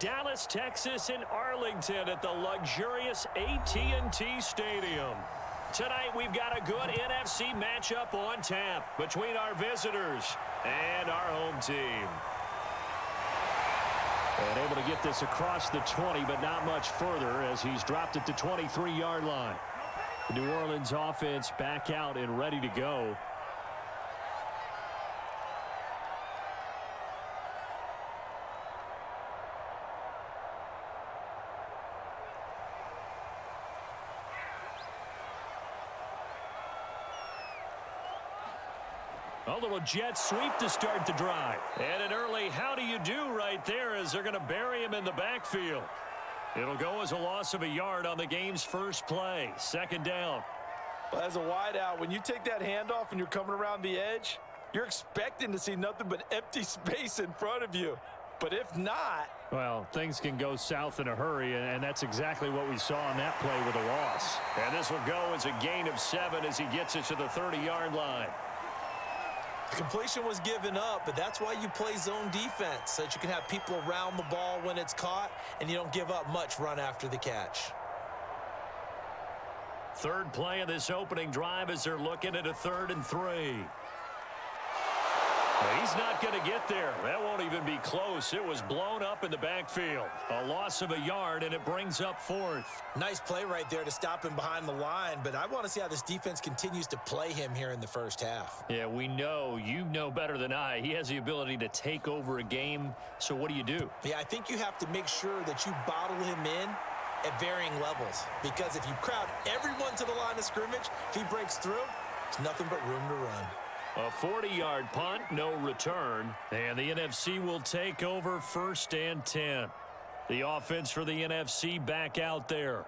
Dallas, Texas, in Arlington at the luxurious AT&T Stadium. Tonight, we've got a good NFC matchup on tap between our visitors and our home team. And able to get this across the 20, but not much further as he's dropped at the 23-yard line. The New Orleans offense back out and ready to go. A little jet sweep to start the drive. And an early how do you do right there as they're going to bury him in the backfield. It'll go as a loss of a yard on the game's first play. Second down. Well, as a wideout, when you take that handoff and you're coming around the edge, you're expecting to see nothing but empty space in front of you. But if not... well, things can go south in a hurry, and that's exactly what we saw on that play with a loss. And this will go as a gain of 7 as he gets it to the 30-yard line. The completion was given up, but that's why you play zone defense, so that you can have people around the ball when it's caught, and you don't give up much run after the catch. Third play of this opening drive as they're looking at a 3rd and 3. He's not going to get there. That won't even be close. It was blown up in the backfield. A loss of a yard, and it brings up 4th. Nice play right there to stop him behind the line, but I want to see how this defense continues to play him here in the first half. Yeah, we know. You know better than I. He has the ability to take over a game, so what do you do? Yeah, I think you have to make sure that you bottle him in at varying levels, because if you crowd everyone to the line of scrimmage, if he breaks through, there's nothing but room to run. A 40-yard punt, no return, and the NFC will take over 1st and 10. The offense for the NFC back out there.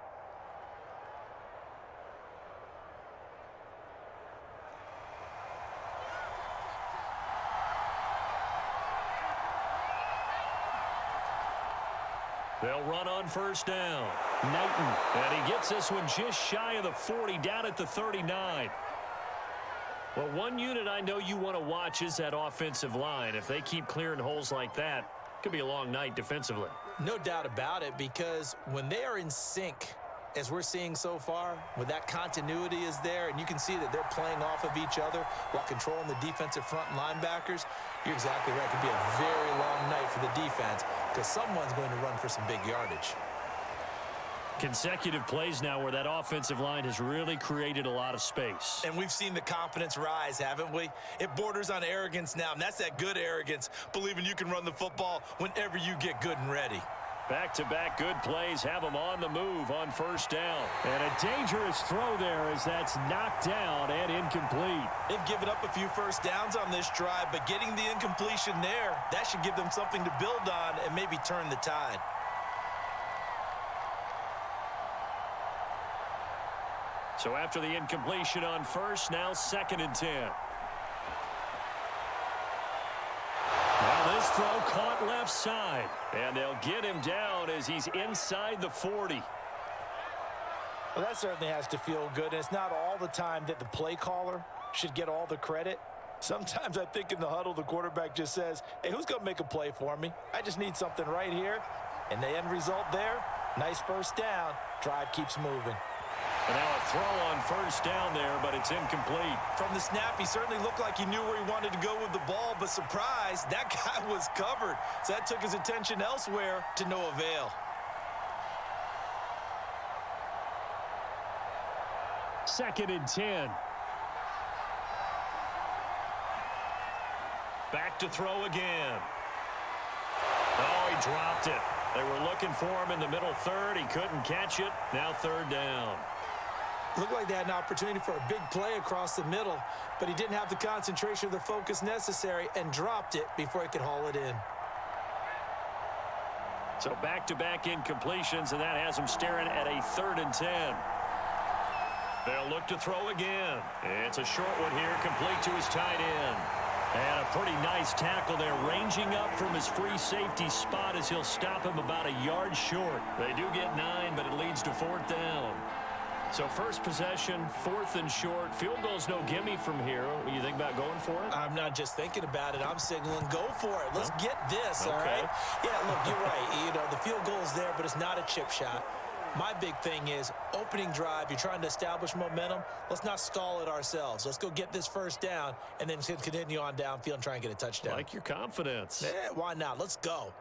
They'll run on 1st down. Knighton, and he gets this one just shy of the 40, down at the 39. Well, one unit I know you want to watch is that offensive line. If they keep clearing holes like that, it could be a long night defensively. No doubt about it, because when they are in sync, as we're seeing so far, when that continuity is there, and you can see that they're playing off of each other while controlling the defensive front linebackers, you're exactly right. It could be a very long night for the defense because someone's going to run for some big yardage. Consecutive plays now where that offensive line has really created a lot of space. And we've seen the confidence rise, haven't we? It borders on arrogance now, and that's that good arrogance, believing you can run the football whenever you get good and ready. Back-to-back good plays have them on the move on 1st down. And a dangerous throw there as that's knocked down and incomplete. They've given up a few first downs on this drive, but getting the incompletion there, that should give them something to build on and maybe turn the tide. So after the incompletion on 1st, now 2nd and 10. Now this throw caught left side. And they'll get him down as he's inside the 40. Well, that certainly has to feel good. And it's not all the time that the play caller should get all the credit. Sometimes I think in the huddle, the quarterback just says, hey, who's going to make a play for me? I just need something right here. And the end result there, nice 1st down. Drive keeps moving. And now a throw on 1st down there, but it's incomplete. From the snap, he certainly looked like he knew where he wanted to go with the ball, but surprise, that guy was covered. So that took his attention elsewhere to no avail. Second and 10. Back to throw again. Oh, he dropped it. They were looking for him in the middle 3rd. He couldn't catch it. Now 3rd down. Looked like they had an opportunity for a big play across the middle, but he didn't have the concentration or the focus necessary and dropped it before he could haul it in. So back-to-back incompletions, and that has him staring at a 3rd and 10. They'll look to throw again. It's a short one here, complete to his tight end. And a pretty nice tackle there, ranging up from his free safety spot as he'll stop him about a yard short. They do get 9, but it leads to 4th down. So first possession, 4th and short. Field goal's no gimme from here. What do you think about going for it? I'm not just thinking about it. I'm signaling go for it. Let's get this, all Okay. right? Yeah, look, you're right. You know, the field goal is there, but it's not a chip shot. My big thing is opening drive. You're trying to establish momentum. Let's not stall it ourselves. Let's go get this first down and then continue on downfield and try and get a touchdown. Like your confidence. Yeah, why not? Let's go.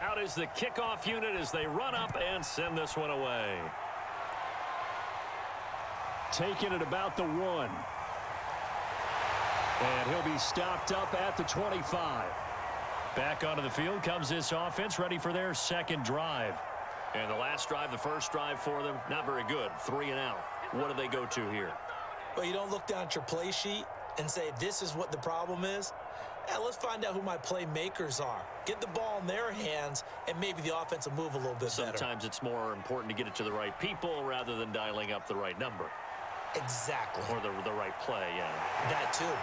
Out is the kickoff unit as they run up and send this one away. Taking it about the 1. And he'll be stopped up at the 25. Back onto the field comes this offense, ready for their second drive. And the last drive, the first drive for them, not very good. 3 and out. What do they go to here? Well, you don't look down at your play sheet and say, this is what the problem is. Yeah, let's find out who my playmakers are. Get the ball in their hands, and maybe the offense will move a little bit better. Sometimes it's more important to get it to the right people rather than dialing up the right number. Exactly. Or the right play, yeah. That too.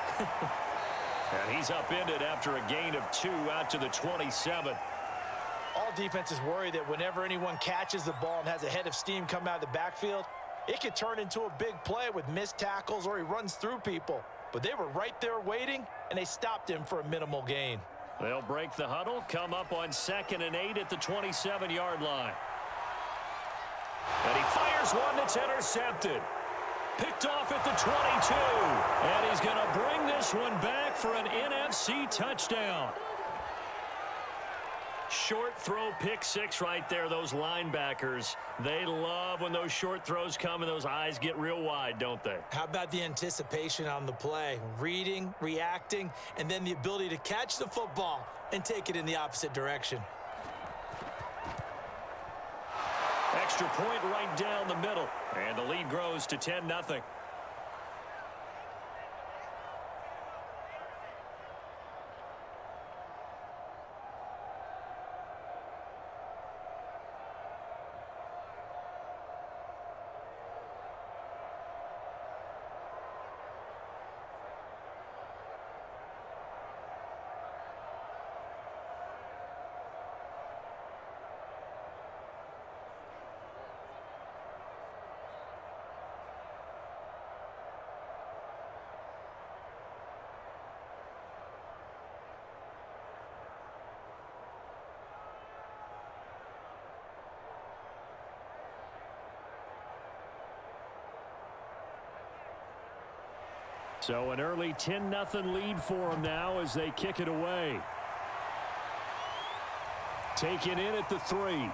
And he's upended after a gain of 2 out to the 27. All defenses worry that whenever anyone catches the ball and has a head of steam come out of the backfield, it could turn into a big play with missed tackles or he runs through people. But they were right there waiting, and they stopped him for a minimal gain. They'll break the huddle, come up on 2nd and 8 at the 27-yard line. And he fires one that's intercepted. Picked off at the 22. And he's going to bring this one back for an NFC touchdown. Short throw, pick 6 right there. Those linebackers, they love when those short throws come and those eyes get real wide, don't they? How about the anticipation on the play? Reading, reacting, and then the ability to catch the football and take it in the opposite direction. Extra point right down the middle. And the lead grows to 10-0. So an early 10-0 lead for them now as they kick it away. Taken in at the 3.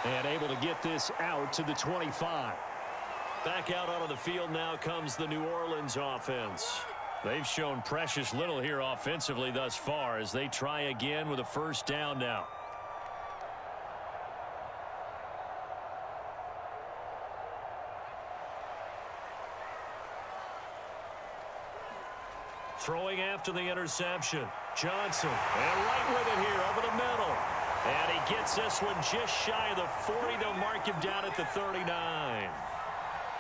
And able to get this out to the 25. Back out onto the field now comes the New Orleans offense. They've shown precious little here offensively thus far as they try again with a first down now. Throwing after the interception. Johnson. And right with it here over the middle. And he gets this one just shy of the 40. They'll mark him down at the 39. You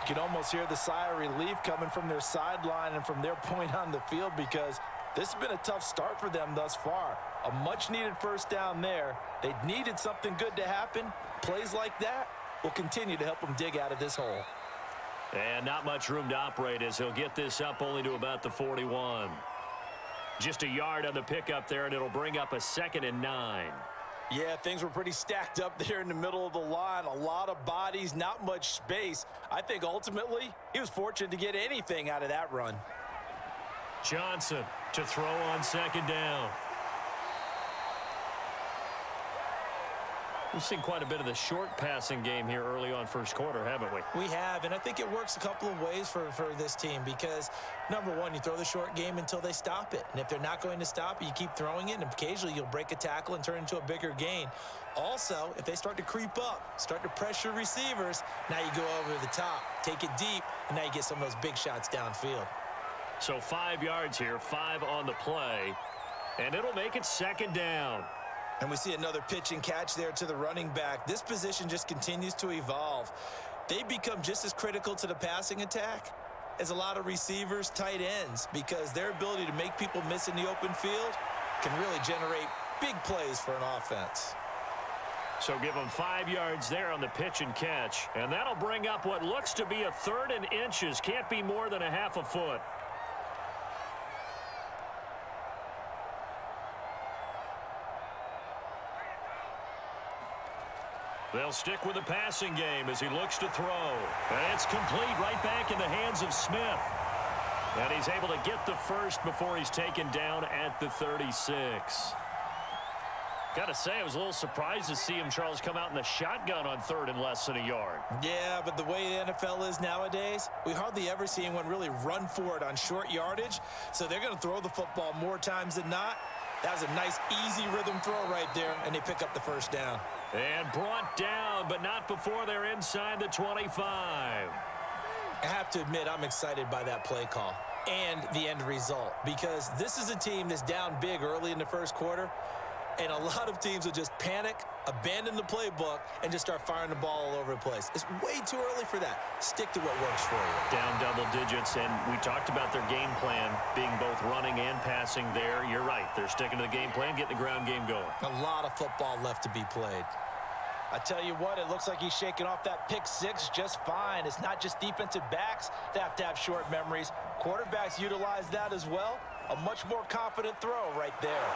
can almost hear the sigh of relief coming from their sideline and from their point on the field because this has been a tough start for them thus far. A much-needed first down there. They needed something good to happen. Plays like that will continue to help them dig out of this hole. And not much room to operate as he'll get this up only to about the 41. Just a yard on the pickup there, and it'll bring up a 2nd and 9. Yeah, things were pretty stacked up there in the middle of the line. A lot of bodies, not much space. I think ultimately he was fortunate to get anything out of that run. Johnson to throw on 2nd down. We've seen quite a bit of the short passing game here early on first quarter, haven't we? We have, and I think it works a couple of ways for this team because, number one, you throw the short game until they stop it. And if they're not going to stop it, you keep throwing it, and occasionally you'll break a tackle and turn it into a bigger gain. Also, if they start to creep up, start to pressure receivers, now you go over the top, take it deep, and now you get some of those big shots downfield. So 5 yards here, 5 on the play, and it'll make it second down. And we see another pitch and catch there to the running back. This position just continues to evolve. They become just as critical to the passing attack as a lot of receivers, tight ends, because their ability to make people miss in the open field can really generate big plays for an offense. So give them 5 yards there on the pitch and catch, and that'll bring up what looks to be a 3rd and inches. Can't be more than a half a foot. They'll stick with the passing game as he looks to throw. And it's complete right back in the hands of Smith. And he's able to get the first before he's taken down at the 36. Got to say, I was a little surprised to see him, Charles, come out in the shotgun on 3rd and less than a yard. Yeah, but the way the NFL is nowadays, we hardly ever see anyone really run for it on short yardage. So they're going to throw the football more times than not. That was a nice, easy rhythm throw right there, and they pick up the first down. And brought down, but not before they're inside the 25. I have to admit, I'm excited by that play call and the end result because this is a team that's down big early in the first quarter, and a lot of teams will just panic, abandon the playbook, and just start firing the ball all over the place. It's way too early for that. Stick to what works for you. Down double digits, and we talked about their game plan being both running and passing there. You're right. They're sticking to the game plan, getting the ground game going. A lot of football left to be played. I tell you what, it looks like he's shaking off that pick six just fine. It's not just defensive backs that have to have short memories. Quarterbacks utilize that as well. A much more confident throw right there.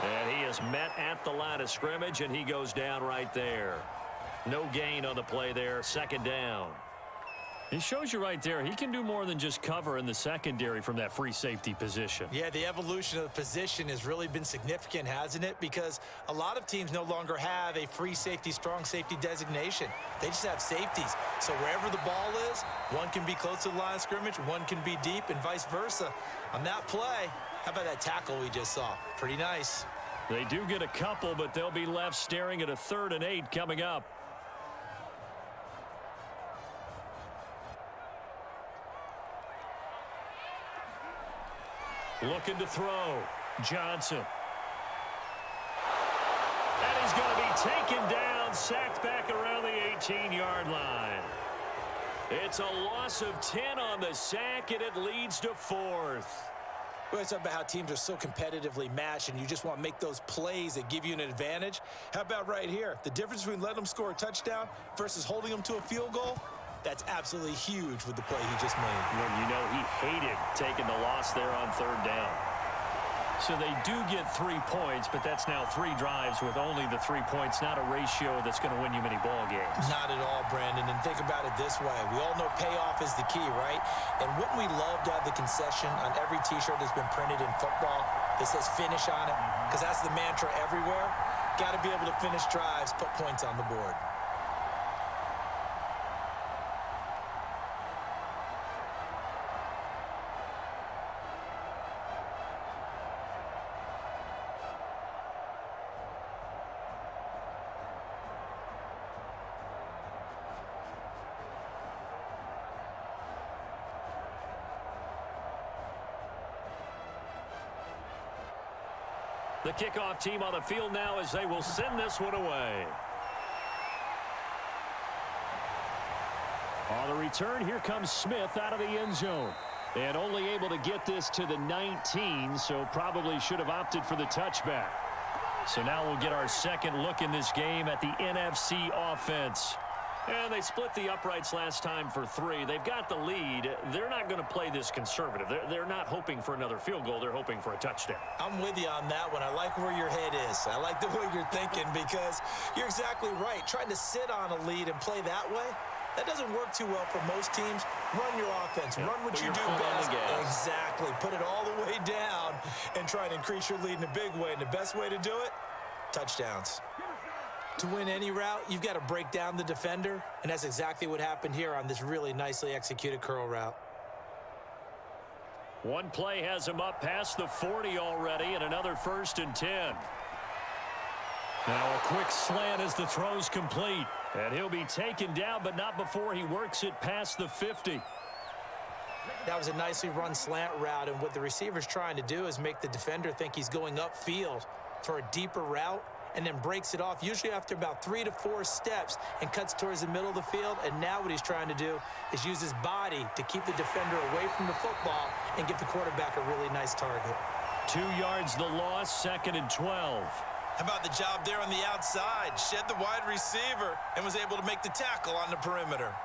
And he is met at the line of scrimmage, and he goes down right there. No gain on the play there, second down. He shows you right there, he can do more than just cover in the secondary from that free safety position. Yeah, the evolution of the position has really been significant, hasn't it? Because a lot of teams no longer have a free safety, strong safety designation. They just have safeties. So wherever the ball is, one can be close to the line of scrimmage, one can be deep, and vice versa. On that play, how about that tackle we just saw? Pretty nice. They do get a couple, but they'll be left staring at a 3rd and 8 coming up. Looking to throw. Johnson. And he's going to be taken down, sacked back around the 18-yard line. It's a loss of 10 on the sack, and it leads to 4th. We always talk about how teams are so competitively matched, and you just want to make those plays that give you an advantage. How about right here? The difference between letting them score a touchdown versus holding them to a field goal, that's absolutely huge with the play he just made. Well, you know, he hated taking the loss there on 3rd down. So they do get 3 points, but that's now 3 drives with only the 3 points, not a ratio that's going to win you many ball games. Not at all, Brandon. And think about it this way. We all know payoff is the key, right? And wouldn't we love to have the concession on every T-shirt that's been printed in football that says finish on it? Because that's the mantra everywhere. Got to be able to finish drives, put points on the board. The kickoff team on the field now as they will send this one away. On the return, here comes Smith out of the end zone. And only able to get this to the 19, so probably should have opted for the touchback. So now we'll get our second look in this game at the NFC offense. And they split the uprights last time for 3. They've got the lead. They're not going to play this conservative. They're not hoping for another field goal. They're hoping for a touchdown. I'm with you on that one. I like where your head is. I like the way you're thinking because you're exactly right. Trying to sit on a lead and play that way, that doesn't work too well for most teams. Run your offense. Run what you do best. Exactly. Put it all the way down and try to increase your lead in a big way. And the best way to do it, touchdowns. To win any route, you've got to break down the defender, and that's exactly what happened here on this really nicely executed curl route. One play has him up past the 40 already, and another 1st and 10. Now a quick slant as the throw's complete. And he'll be taken down, but not before he works it past the 50. That was a nicely run slant route, and what the receiver's trying to do is make the defender think he's going upfield for a deeper route, and then breaks it off, usually after about 3 to 4 steps, and cuts towards the middle of the field. And now what he's trying to do is use his body to keep the defender away from the football and give the quarterback a really nice target. 2 yards the loss, 2nd and 12. How about the job there on the outside? Shed the wide receiver and was able to make the tackle on the perimeter.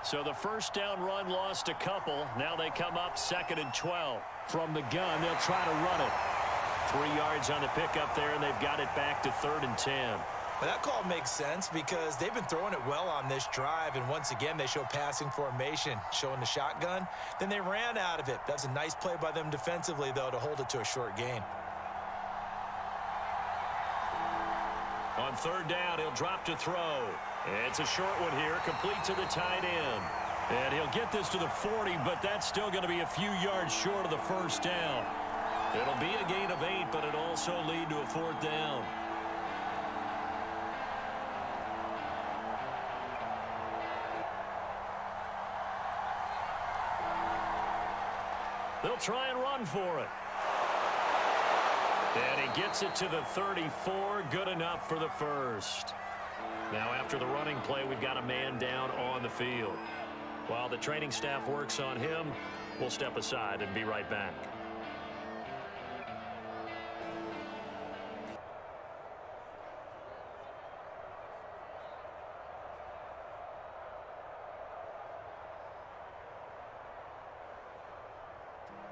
So the first down run lost a couple. Now they come up 2nd and 12. From the gun, they'll try to run it. 3 yards on the pickup there, and they've got it back to 3rd and 10. Well, that call makes sense because they've been throwing it well on this drive, and once again, they show passing formation, showing the shotgun. Then they ran out of it. That's a nice play by them defensively, though, to hold it to a short gain. On 3rd down, he'll drop to throw. It's a short one here, complete to the tight end. And he'll get this to the 40, but that's still going to be a few yards short of the 1st down. It'll be a gain of 8, but it'll also lead to a 4th down. They'll try and run for it. And he gets it to the 34, good enough for the 1st. Now after the running play, we've got a man down on the field. While the training staff works on him, we'll step aside and be right back.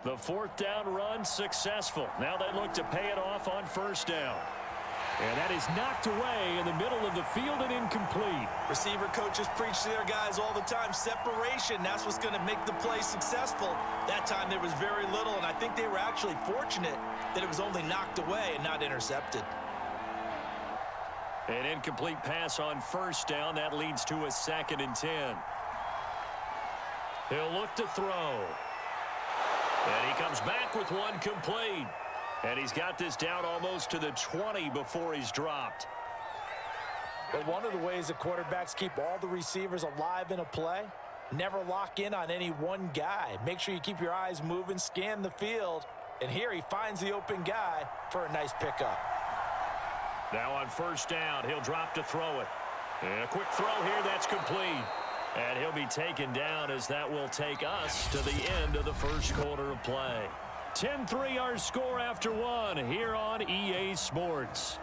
The 4th down run successful. Now they look to pay it off on 1st down. And that is knocked away in the middle of the field and incomplete. Receiver coaches preach to their guys all the time. Separation, that's what's going to make the play successful. That time there was very little, and I think they were actually fortunate that it was only knocked away and not intercepted. An incomplete pass on 1st down. That leads to a 2nd and 10. He'll look to throw. And he comes back with one complete. And he's got this down almost to the 20 before he's dropped. But one of the ways that quarterbacks keep all the receivers alive in a play, never lock in on any one guy. Make sure you keep your eyes moving, scan the field. And here he finds the open guy for a nice pickup. Now on 1st down, he'll drop to throw it. And a quick throw here, that's complete. And he'll be taken down as that will take us to the end of the 1st quarter of play. 10-3 our score after 1 here on EA Sports.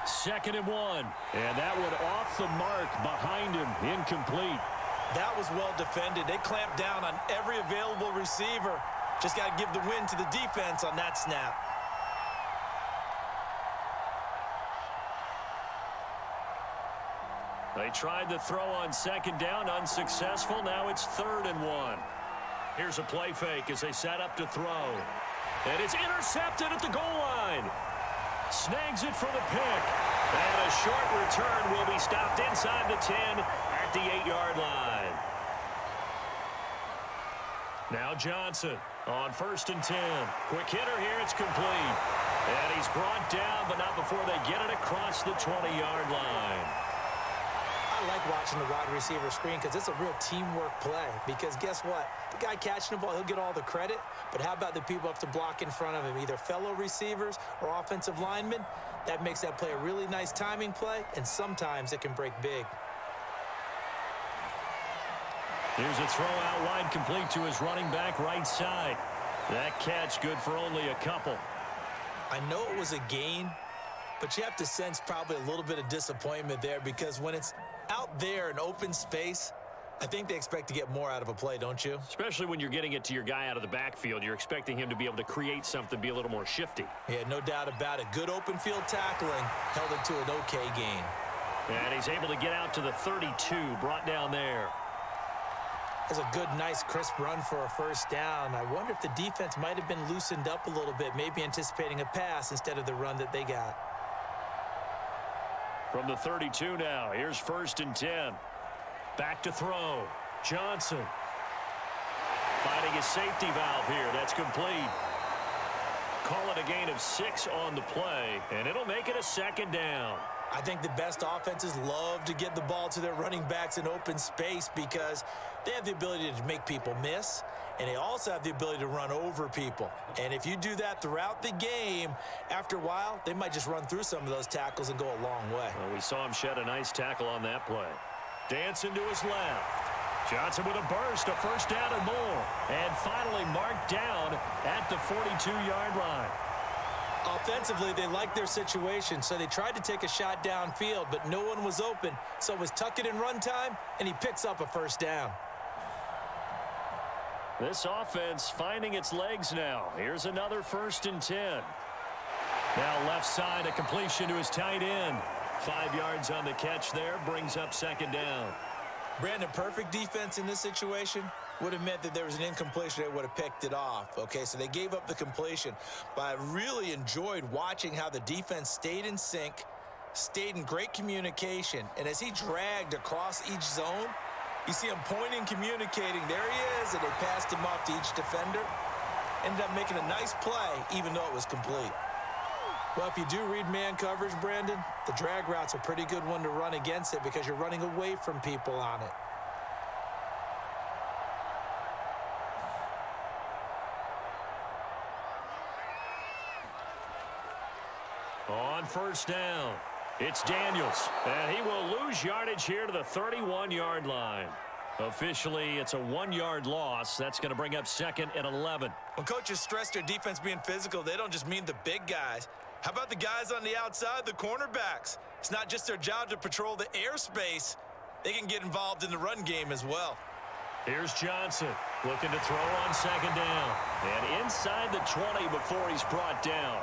Second and 1. And that one off the mark behind him, incomplete. That was well defended. They clamped down on every available receiver. Just got to give the win to the defense on that snap. They tried the throw on 2nd down, unsuccessful. Now it's 3rd and 1. Here's a play fake as they set up to throw. And it's intercepted at the goal line. Snags it for the pick. And a short return will be stopped inside the 10 at the 8-yard line. Now Johnson on 1st and 10. Quick hitter here, it's complete. And he's brought down, but not before they get it across the 20-yard line. I like watching the wide receiver screen because it's a real teamwork play. Because guess what? The guy catching the ball, he'll get all the credit. But how about the people up to block in front of him, either fellow receivers or offensive linemen? That makes that play a really nice timing play, and sometimes it can break big. Here's a throw out wide, complete to his running back right side. That catch good for only a couple. I know it was a gain, but you have to sense probably a little bit of disappointment there because when it's out there in open space, I think they expect to get more out of a play, don't you? Especially when you're getting it to your guy out of the backfield. You're expecting him to be able to create something, be a little more shifty. Yeah, no doubt about it. Good open field tackling held it to an okay gain. And he's able to get out to the 32, brought down there. That's a good, nice, crisp run for a first down. I wonder if the defense might have been loosened up a little bit, maybe anticipating a pass instead of the run that they got. From the 32 now, here's 1st and 10. Back to throw. Johnson. Finding his safety valve here. That's complete. Call it a gain of 6 on the play, and it'll make it a 2nd down. I think the best offenses love to get the ball to their running backs in open space because they have the ability to make people miss, and they also have the ability to run over people. And if you do that throughout the game, after a while, they might just run through some of those tackles and go a long way. Well, we saw him shed a nice tackle on that play. Dancing to his left. Johnson with a burst, a 1st down and more. And finally marked down at the 42-yard line. Offensively, they liked their situation, so they tried to take a shot downfield, but no one was open. So it was tuck it and run time, and he picks up a 1st down. This offense finding its legs now. Here's another 1st and 10. Now left side, a completion to his tight end. 5 yards on the catch there, brings up 2nd down. Brandon, perfect defense in this situation would have meant that there was an incompletion. They would have picked it off. Okay, so they gave up the completion. But I really enjoyed watching how the defense stayed in sync, stayed in great communication. And as he dragged across each zone, you see him pointing, communicating. There he is, and they passed him off to each defender. Ended up making a nice play, even though it was complete. Well, if you do read man coverage, Brandon, the drag route's a pretty good one to run against it because you're running away from people on it. On 1st down, it's Daniels, and he will lose yardage here to the 31-yard line. Officially, it's a 1-yard loss. That's going to bring up 2nd and 11. When coaches stress their defense being physical, they don't just mean the big guys. How about the guys on the outside, the cornerbacks? It's not just their job to patrol the airspace. They can get involved in the run game as well. Here's Johnson looking to throw on 2nd down. And inside the 20 before he's brought down.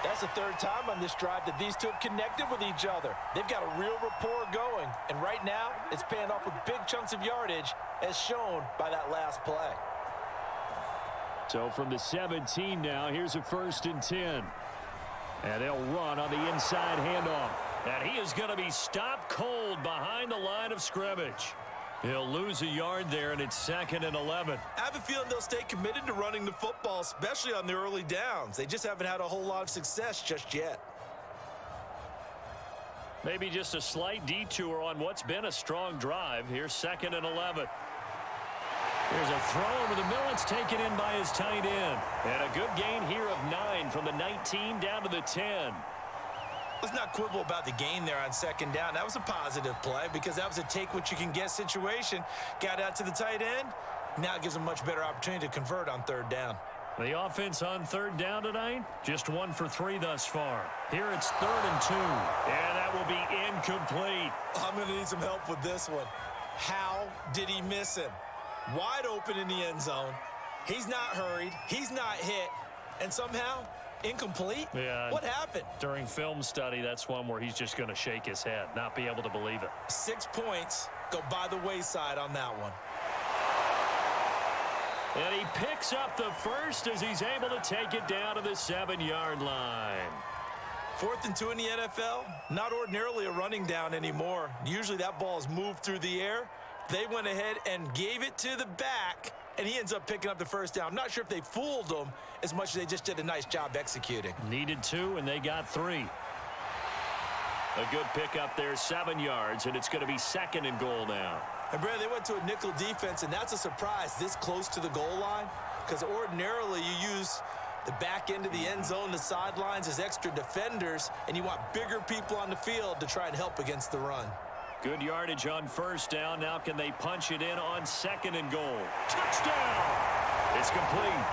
That's the 3rd time on this drive that these two have connected with each other. They've got a real rapport going. And right now, it's paying off with big chunks of yardage, as shown by that last play. So from the 17 now, here's a 1st and 10. And they'll run on the inside handoff. And he is going to be stopped cold behind the line of scrimmage. He'll lose a yard there, and it's 2nd and 11. I have a feeling they'll stay committed to running the football, especially on the early downs. They just haven't had a whole lot of success just yet. Maybe just a slight detour on what's been a strong drive. Here's 2nd and 11. There's a throw over the middle. It's taken in by his tight end. And a good gain here of 9 from the 19 down to the 10. Let's not quibble about the gain there on 2nd down. That was a positive play because that was a take-what-you-can-get situation. Got out to the tight end. Now it gives them a much better opportunity to convert on 3rd down. The offense on 3rd down tonight, just 1 for 3 thus far. Here it's 3rd and 2. And that will be incomplete. I'm going to need some help with this one. How did he miss him? Wide open in the end zone. He's not hurried. He's not hit. And somehow, incomplete? Yeah. What happened? During film study, that's one where he's just going to shake his head, not be able to believe it. 6 points go by the wayside on that one. And he picks up the 1st as he's able to take it down to the 7-yard line. 4th and 2 in the NFL, not ordinarily a running down anymore. Usually that ball is moved through the air. They went ahead and gave it to the back, and he ends up picking up the 1st down. I'm not sure if they fooled him as much as they just did a nice job executing. Needed 2, and they got 3. A good pickup there, 7 yards, and it's going to be 2nd and goal now. And, Brad, they went to a nickel defense, and that's a surprise this close to the goal line because ordinarily you use the back end of the end zone, the sidelines as extra defenders, and you want bigger people on the field to try and help against the run. Good yardage on 1st down. Now can they punch it in on 2nd and goal? Touchdown! It's complete.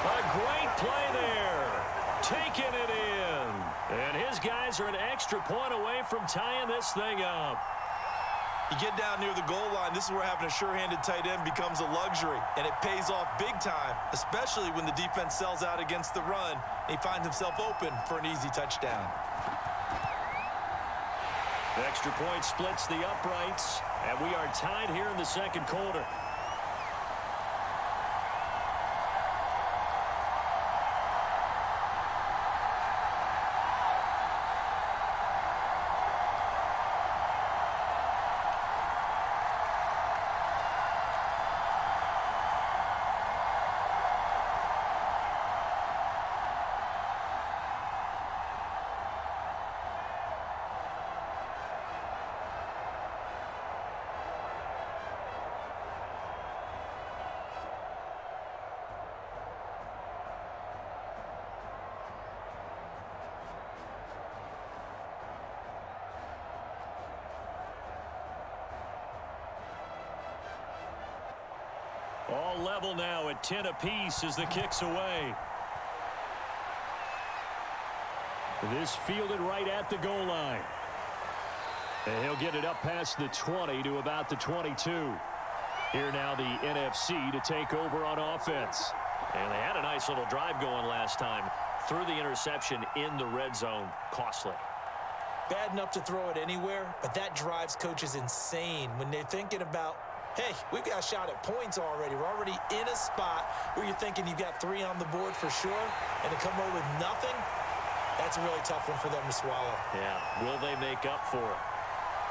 A great play there. Taking it in. And his guys are an extra point away from tying this thing up. You get down near the goal line, this is where having a sure-handed tight end becomes a luxury, and it pays off big time, especially when the defense sells out against the run, and he finds himself open for an easy touchdown. Extra point splits the uprights, and we are tied here in the second quarter. All level now at 10 apiece as the kick's away. This fielded right at the goal line. And he'll get it up past the 20 to about the 22. Here now the NFC to take over on offense. And they had a nice little drive going last time. Threw the interception in the red zone. Costly. Bad enough to throw it anywhere, but that drives coaches insane when they're thinking about, hey, we've got a shot at points already. We're already in a spot where you're thinking you've got 3 on the board for sure, and to come away with nothing, that's a really tough one for them to swallow. Yeah, will they make up for it?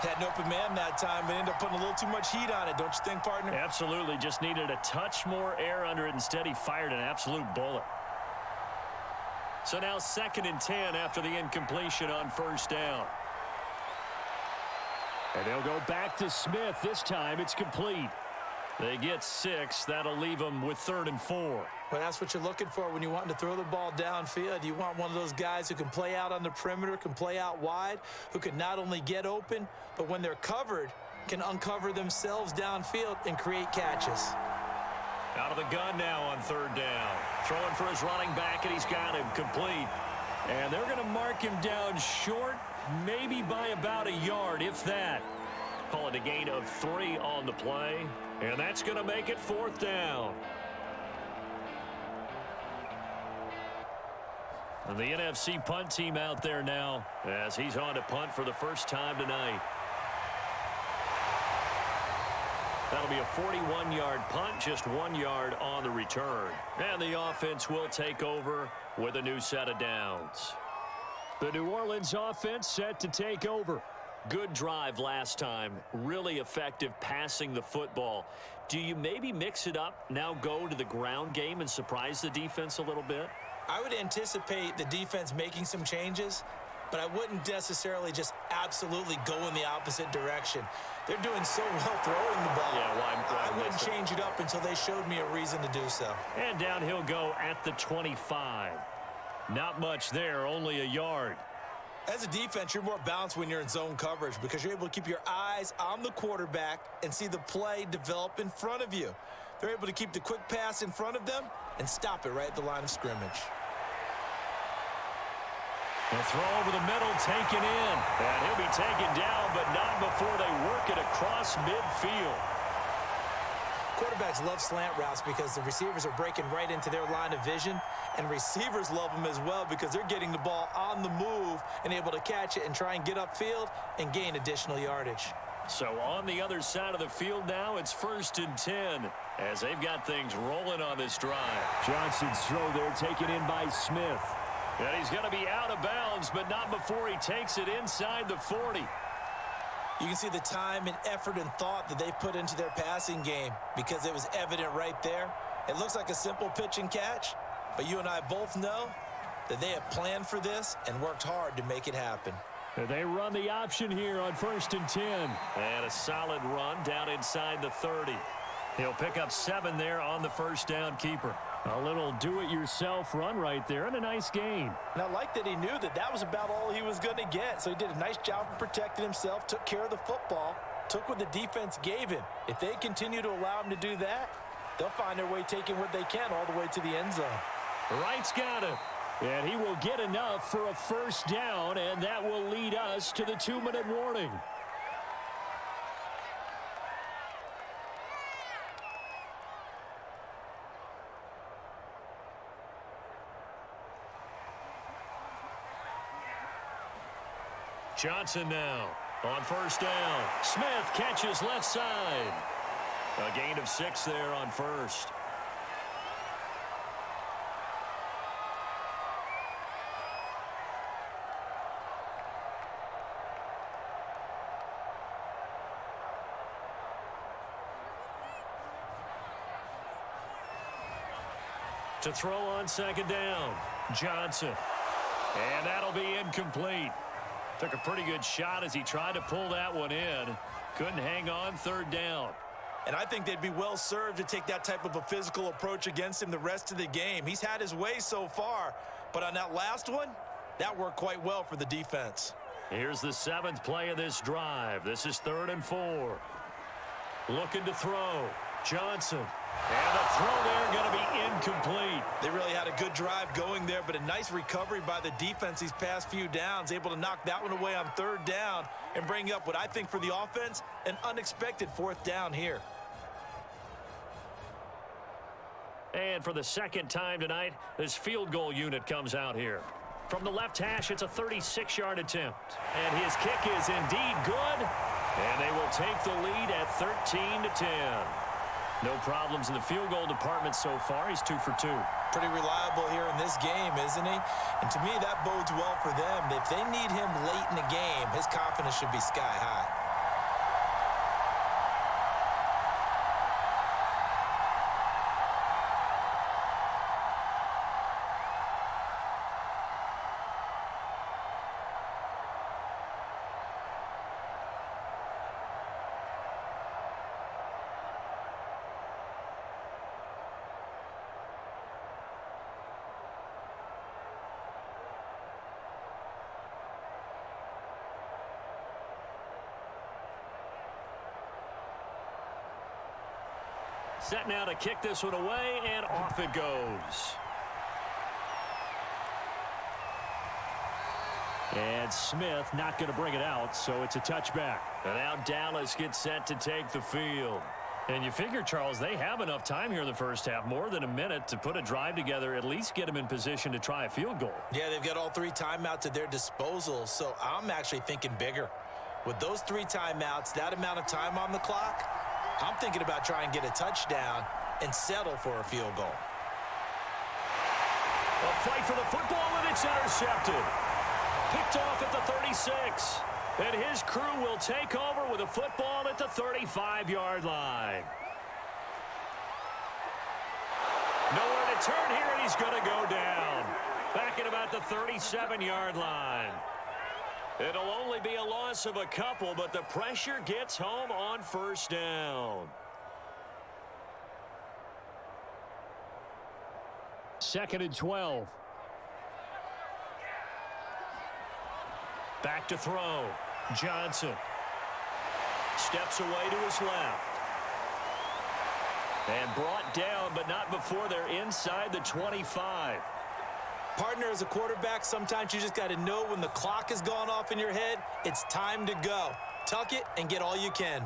Had an open man that time, but ended up putting a little too much heat on it, don't you think, partner? Absolutely, just needed a touch more air under it. Instead, he fired an absolute bullet. So now 2nd and 10 after the incompletion on first down. And they'll go back to Smith. This time it's complete. They get 6. That'll leave them with 3rd and 4. Well, that's what you're looking for when you're wanting to throw the ball downfield. You want one of those guys who can play out on the perimeter, can play out wide, who can not only get open, but when they're covered, can uncover themselves downfield and create catches. Out of the gun now on 3rd down. Throwing for his running back, and he's got him complete. And they're going to mark him down short, maybe by about a yard, if that. Call it a gain of 3 on the play, and that's going to make it 4th down. And the NFC punt team out there now as he's on to punt for the first time tonight. That'll be a 41-yard punt, just 1 yard on the return. And the offense will take over with a new set of downs. The New Orleans offense set to take over. Good drive last time. Really effective passing the football. Do you maybe mix it up, now go to the ground game and surprise the defense a little bit? I would anticipate the defense making some changes, but I wouldn't necessarily just absolutely go in the opposite direction. They're doing so well throwing the ball. Yeah, I wouldn't change it up until they showed me a reason to do so. And down he'll go at the 25. Not much there, only a yard. As a defense, you're more balanced when you're in zone coverage because you're able to keep your eyes on the quarterback and see the play develop in front of you. They're able to keep the quick pass in front of them and stop it right at the line of scrimmage. The throw over the middle, taken in. And he'll be taken down, but not before they work it across midfield. Quarterbacks love slant routes because the receivers are breaking right into their line of vision, and receivers love them as well because they're getting the ball on the move and able to catch it and try and get upfield and gain additional yardage. So on the other side of the field now, it's 1st and 10 as they've got things rolling on this drive. Johnson's throw there taken in by Smith. And he's going to be out of bounds, but not before he takes it inside the 40. You can see the time and effort and thought that they put into their passing game because it was evident right there. It looks like a simple pitch and catch, but you and I both know that they have planned for this and worked hard to make it happen. They run the option here on 1st and 10. And a solid run down inside the 30. He'll pick up 7 there on the first down keeper. A little do-it-yourself run right there and a nice gain. And I like that he knew that that was about all he was going to get. So he did a nice job of protecting himself, took care of the football, took what the defense gave him. If they continue to allow him to do that, they'll find their way taking what they can all the way to the end zone. Wright's got him. And he will get enough for a first down, and that will lead us to the 2-minute warning. Johnson now On first down, Smith catches left side. A gain of 6 there on first. To throw on second down, Johnson. And that'll be incomplete. Took a pretty good shot as he tried to pull that one in. Couldn't hang on third down. And I think they'd be well served to take that type of a physical approach against him the rest of the game. He's had his way so far, but on that last one, that worked quite well for the defense. Here's the 7th play of this drive. This is 3rd and 4. Looking to throw. Johnson. And the throw there going to be incomplete. They really had a good drive going there, but a nice recovery by the defense these past few downs, able to knock that one away on 3rd down and bring up what I think for the offense, an unexpected 4th down here. And for the 2nd time tonight, this field goal unit comes out here. From the left hash, it's a 36-yard attempt. And his kick is indeed good. And they will take the lead at 13-10. No problems in the field goal department so far. He's 2 for 2. Pretty reliable here in this game, isn't he? And to me, that bodes well for them. If they need him late in the game, his confidence should be sky high. Set now to kick this one away, and off it goes. And Smith not going to bring it out, so it's a touchback. And now Dallas gets set to take the field. And you figure, Charles, they have enough time here in the first half, more than a minute, to put a drive together, at least get them in position to try a field goal. Yeah, they've got all 3 timeouts at their disposal, so I'm actually thinking bigger. With those 3 timeouts, that amount of time on the clock, I'm thinking about trying to get a touchdown and settle for a field goal. A fight for the football, and it's intercepted. Picked off at the 36. And his crew will take over with a football at the 35-yard line. Nowhere to turn here, and he's going to go down. Back at about the 37-yard line. It'll only be a loss of a couple, but the pressure gets home on first down. 2nd and 12. Back to throw. Johnson. Steps away to his left. And brought down, but not before they're inside the 25. Partner, as a quarterback, sometimes you just got to know when the clock has gone off in your head, it's time to go. Tuck it and get all you can.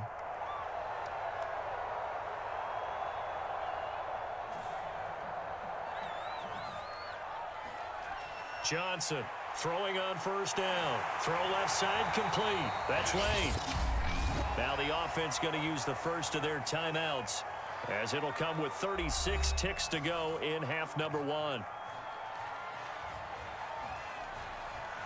Johnson throwing on first down. Throw left side complete. That's Lane. Now the offense going to use the first of their timeouts, as it'll come with 36 ticks to go in half number 1.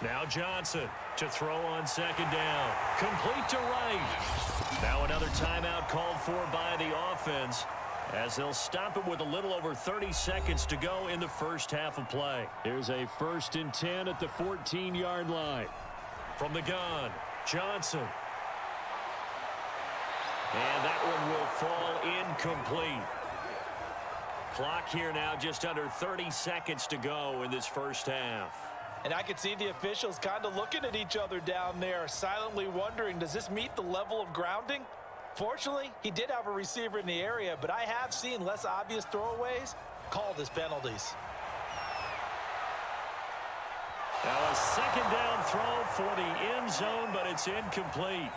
Now Johnson to throw on second down. Complete to right. Now another timeout called for by the offense, as they'll stop it with a little over 30 seconds to go in the first half of play. Here's a 1st and 10 at the 14-yard line. From the gun, Johnson. And that one will fall incomplete. Clock here now just under 30 seconds to go in this first half. And I could see the officials kind of looking at each other down there, silently wondering, does this meet the level of grounding? Fortunately, he did have a receiver in the area, but I have seen less obvious throwaways called as penalties. Now a second down throw for the end zone, but it's incomplete.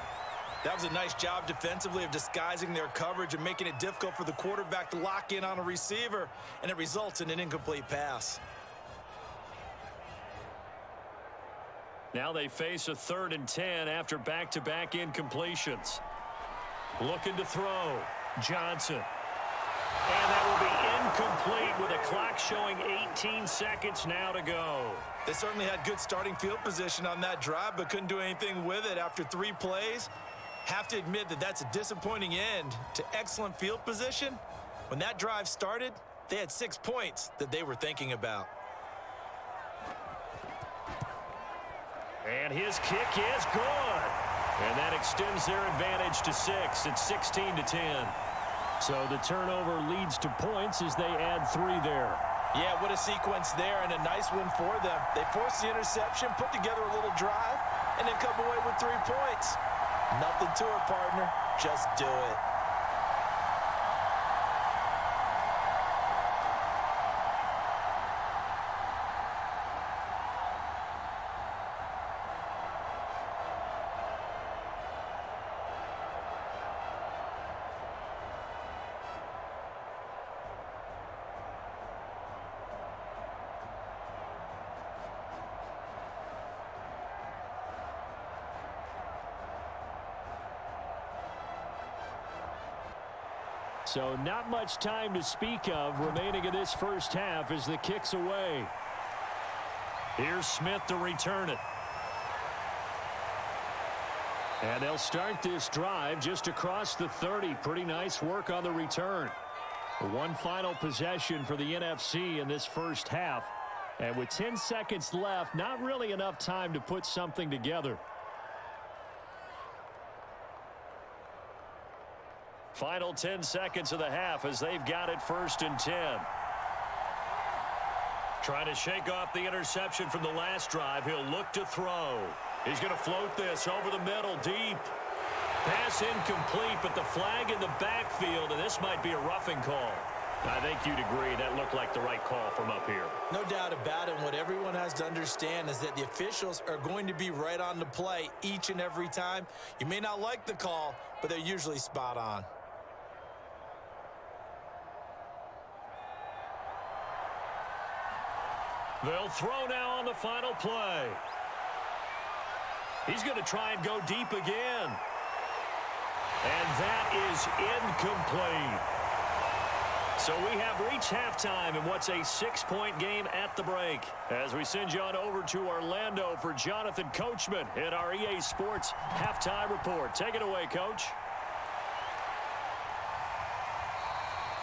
That was a nice job defensively of disguising their coverage and making it difficult for the quarterback to lock in on a receiver, and it results in an incomplete pass. Now they face a 3rd and 10 after back-to-back incompletions. Looking to throw. Johnson. And that will be incomplete with a clock showing 18 seconds now to go. They certainly had good starting field position on that drive, but couldn't do anything with it after 3 plays. Have to admit that that's a disappointing end to excellent field position. When that drive started, they had 6 points that they were thinking about. And his kick is good. And that extends their advantage to 6. It's 16 to 10. So the turnover leads to points as they add 3 there. Yeah, what a sequence there, and a nice one for them. They forced the interception, put together a little drive, and then come away with 3 points. Nothing to it, partner. Just do it. So not much time to speak of remaining in this first half as the kick's away. Here's Smith to return it. And they'll start this drive just across the 30. Pretty nice work on the return. One final possession for the NFC in this first half. And with 10 seconds left, not really enough time to put something together. Final 10 seconds of the half as they've got it 1st and 10. Trying to shake off the interception from the last drive. He'll look to throw. He's going to float this over the middle deep. Pass incomplete, but the flag in the backfield, and this might be a roughing call. I think you'd agree that looked like the right call from up here. No doubt about it. What everyone has to understand is that the officials are going to be right on the play each and every time. You may not like the call, but they're usually spot on. They'll throw now on the final play. He's going to try and go deep again. And that is incomplete. So we have reached halftime in what's a 6-point game at the break. As we send you on over to Orlando for Jonathan Coachman in our EA Sports Halftime Report. Take it away, Coach.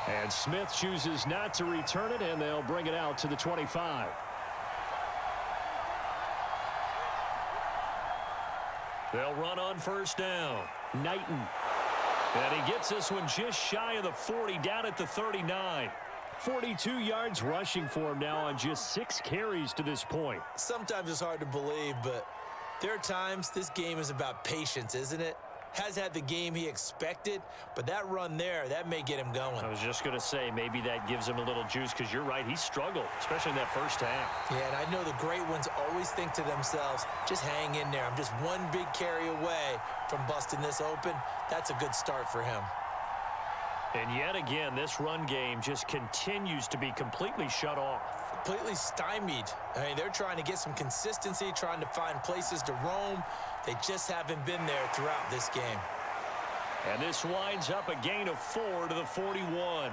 And Smith chooses not to return it, and they'll bring it out to the 25. They'll run on 1st down. Knighton. And he gets this one just shy of the 40, down at the 39. 42 yards rushing for him now on just 6 carries to this point. Sometimes it's hard to believe, but there are times this game is about patience, isn't it? Has had the game he expected, but that run there, that may get him going. I was just going to say, maybe that gives him a little juice, because you're right, he struggled, especially in that first half. Yeah, and I know the great ones always think to themselves, just hang in there. I'm just one big carry away from busting this open. That's a good start for him. And yet again, this run game just continues to be completely shut off. Completely stymied. I mean, they're trying to get some consistency, trying to find places to roam. They just haven't been there throughout this game. And this winds up a gain of 4 to the 41.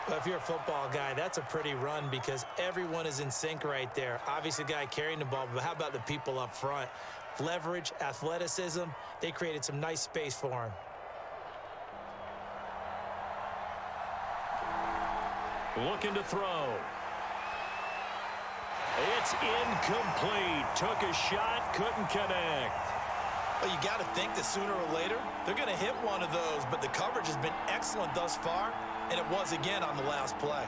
Well, if you're a football guy, that's a pretty run because everyone is in sync right there. Obviously, the guy carrying the ball, but how about the people up front? Leverage, athleticism, they created some nice space for him. Looking to throw. It's incomplete. Took a shot, couldn't connect. Well, you got to think that sooner or later, they're going to hit one of those, but the coverage has been excellent thus far, and it was again on the last play.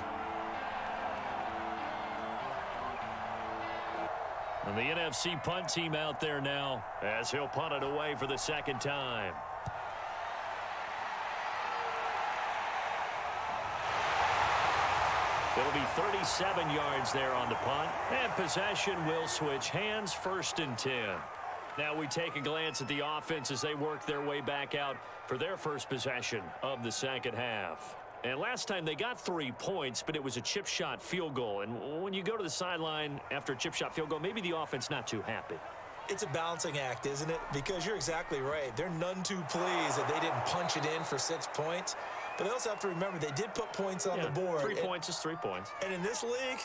And the NFC punt team out there now as he'll punt it away for the 2nd time. It'll be 37 yards there on the punt. And possession will switch hands, 1st and 10. Now we take a glance at the offense as they work their way back out for their first possession of the 2nd half. And last time they got 3 points, but it was a chip shot field goal. And when you go to the sideline after a chip shot field goal, maybe the offense not too happy. It's a balancing act, isn't it? Because you're exactly right. They're none too pleased that they didn't punch it in for 6 points. But they also have to remember they did put points on the board. 3 points is 3 points. And in this league,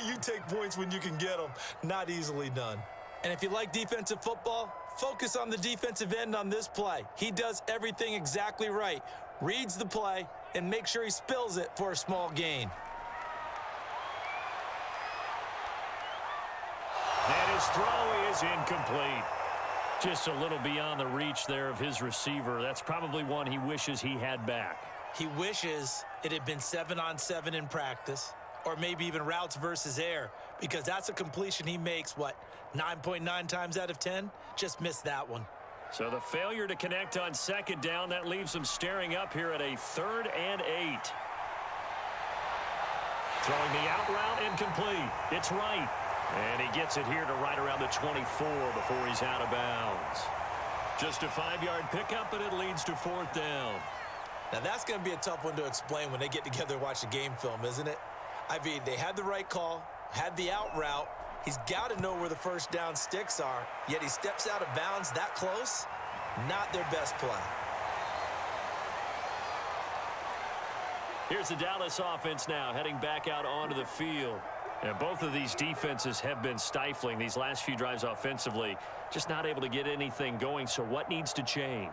you take points when you can get them. Not easily done. And if you like defensive football, focus on the defensive end on this play. He does everything exactly right. Reads the play and makes sure he spills it for a small gain. And his throw is incomplete. Just a little beyond the reach there of his receiver. That's probably one he wishes he had back. He wishes it had been 7-on-7 in practice, or maybe even routes versus air, because that's a completion he makes, 9.9 times out of 10? Just missed that one. So the failure to connect on second down, that leaves him staring up here at a 3rd and 8. Throwing the out route incomplete. It's right. And he gets it here to right around the 24 before he's out of bounds. Just a 5-yard pickup, and it leads to 4th down. Now, that's going to be a tough one to explain when they get together and watch the game film, isn't it? I mean, they had the right call, had the out route. He's got to know where the first down sticks are, yet he steps out of bounds that close. Not their best play. Here's the Dallas offense now, heading back out onto the field. And both of these defenses have been stifling these last few drives offensively. Just not able to get anything going, so what needs to change?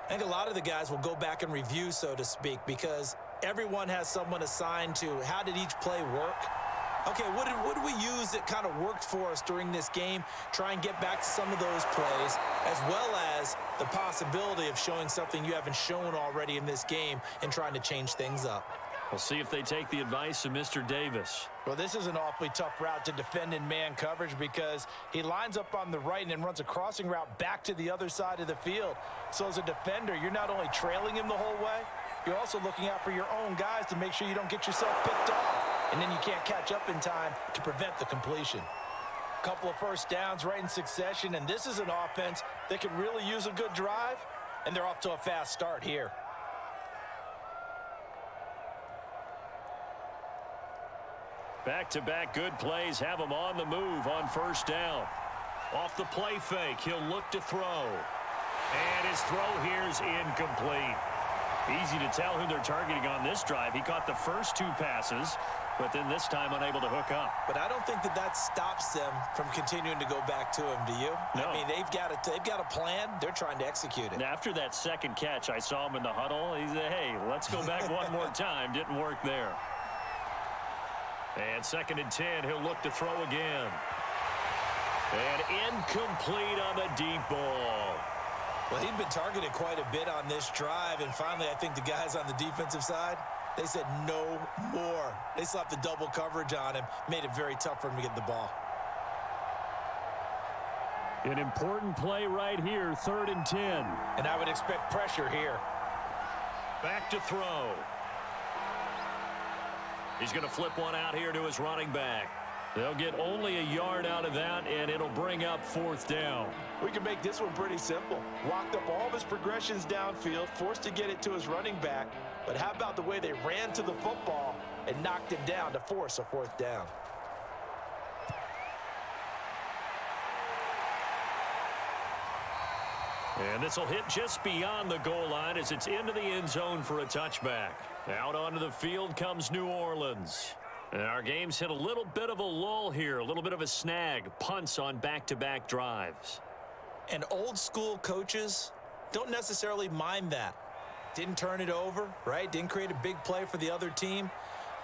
I think a lot of the guys will go back and review, so to speak, because everyone has someone assigned to how did each play work. Okay, what did we use that kind of worked for us during this game? Try and get back to some of those plays, as well as the possibility of showing something you haven't shown already in this game and trying to change things up. We'll see if they take the advice of Mr. Davis. Well, this is an awfully tough route to defend in man coverage because he lines up on the right and then runs a crossing route back to the other side of the field. So as a defender, you're not only trailing him the whole way, you're also looking out for your own guys to make sure you don't get yourself picked off. And then you can't catch up in time to prevent the completion. A couple of first downs right in succession, and this is an offense that can really use a good drive, and they're off to a fast start here. Back-to-back good plays have him on the move on first down. Off the play fake, he'll look to throw. And his throw here's incomplete. Easy to tell who they're targeting on this drive. He caught the first 2 passes, but then this time unable to hook up. But I don't think that stops them from continuing to go back to him, do you? No. I mean, they've got a plan. They're trying to execute it. And after that second catch, I saw him in the huddle. He said, hey, let's go back one more time. Didn't work there. And 2nd and 10, he'll look to throw again. And incomplete on the deep ball. Well, he'd been targeted quite a bit on this drive, and finally I think the guys on the defensive side, they said no more. They slapped the double coverage on him, made it very tough for him to get the ball. An important play right here, 3rd and 10. And I would expect pressure here. Back to throw. He's going to flip one out here to his running back. They'll get only a yard out of that, and it'll bring up 4th down. We can make this one pretty simple. Walked up all of his progressions downfield, forced to get it to his running back. But how about the way they ran to the football and knocked him down to force a 4th down? And this will hit just beyond the goal line as it's into the end zone for a touchback. Out onto the field comes New Orleans. And our game's hit a little bit of a lull here, a little bit of a snag, punts on back-to-back drives. And old school coaches don't necessarily mind that. Didn't turn it over, right? Didn't create a big play for the other team.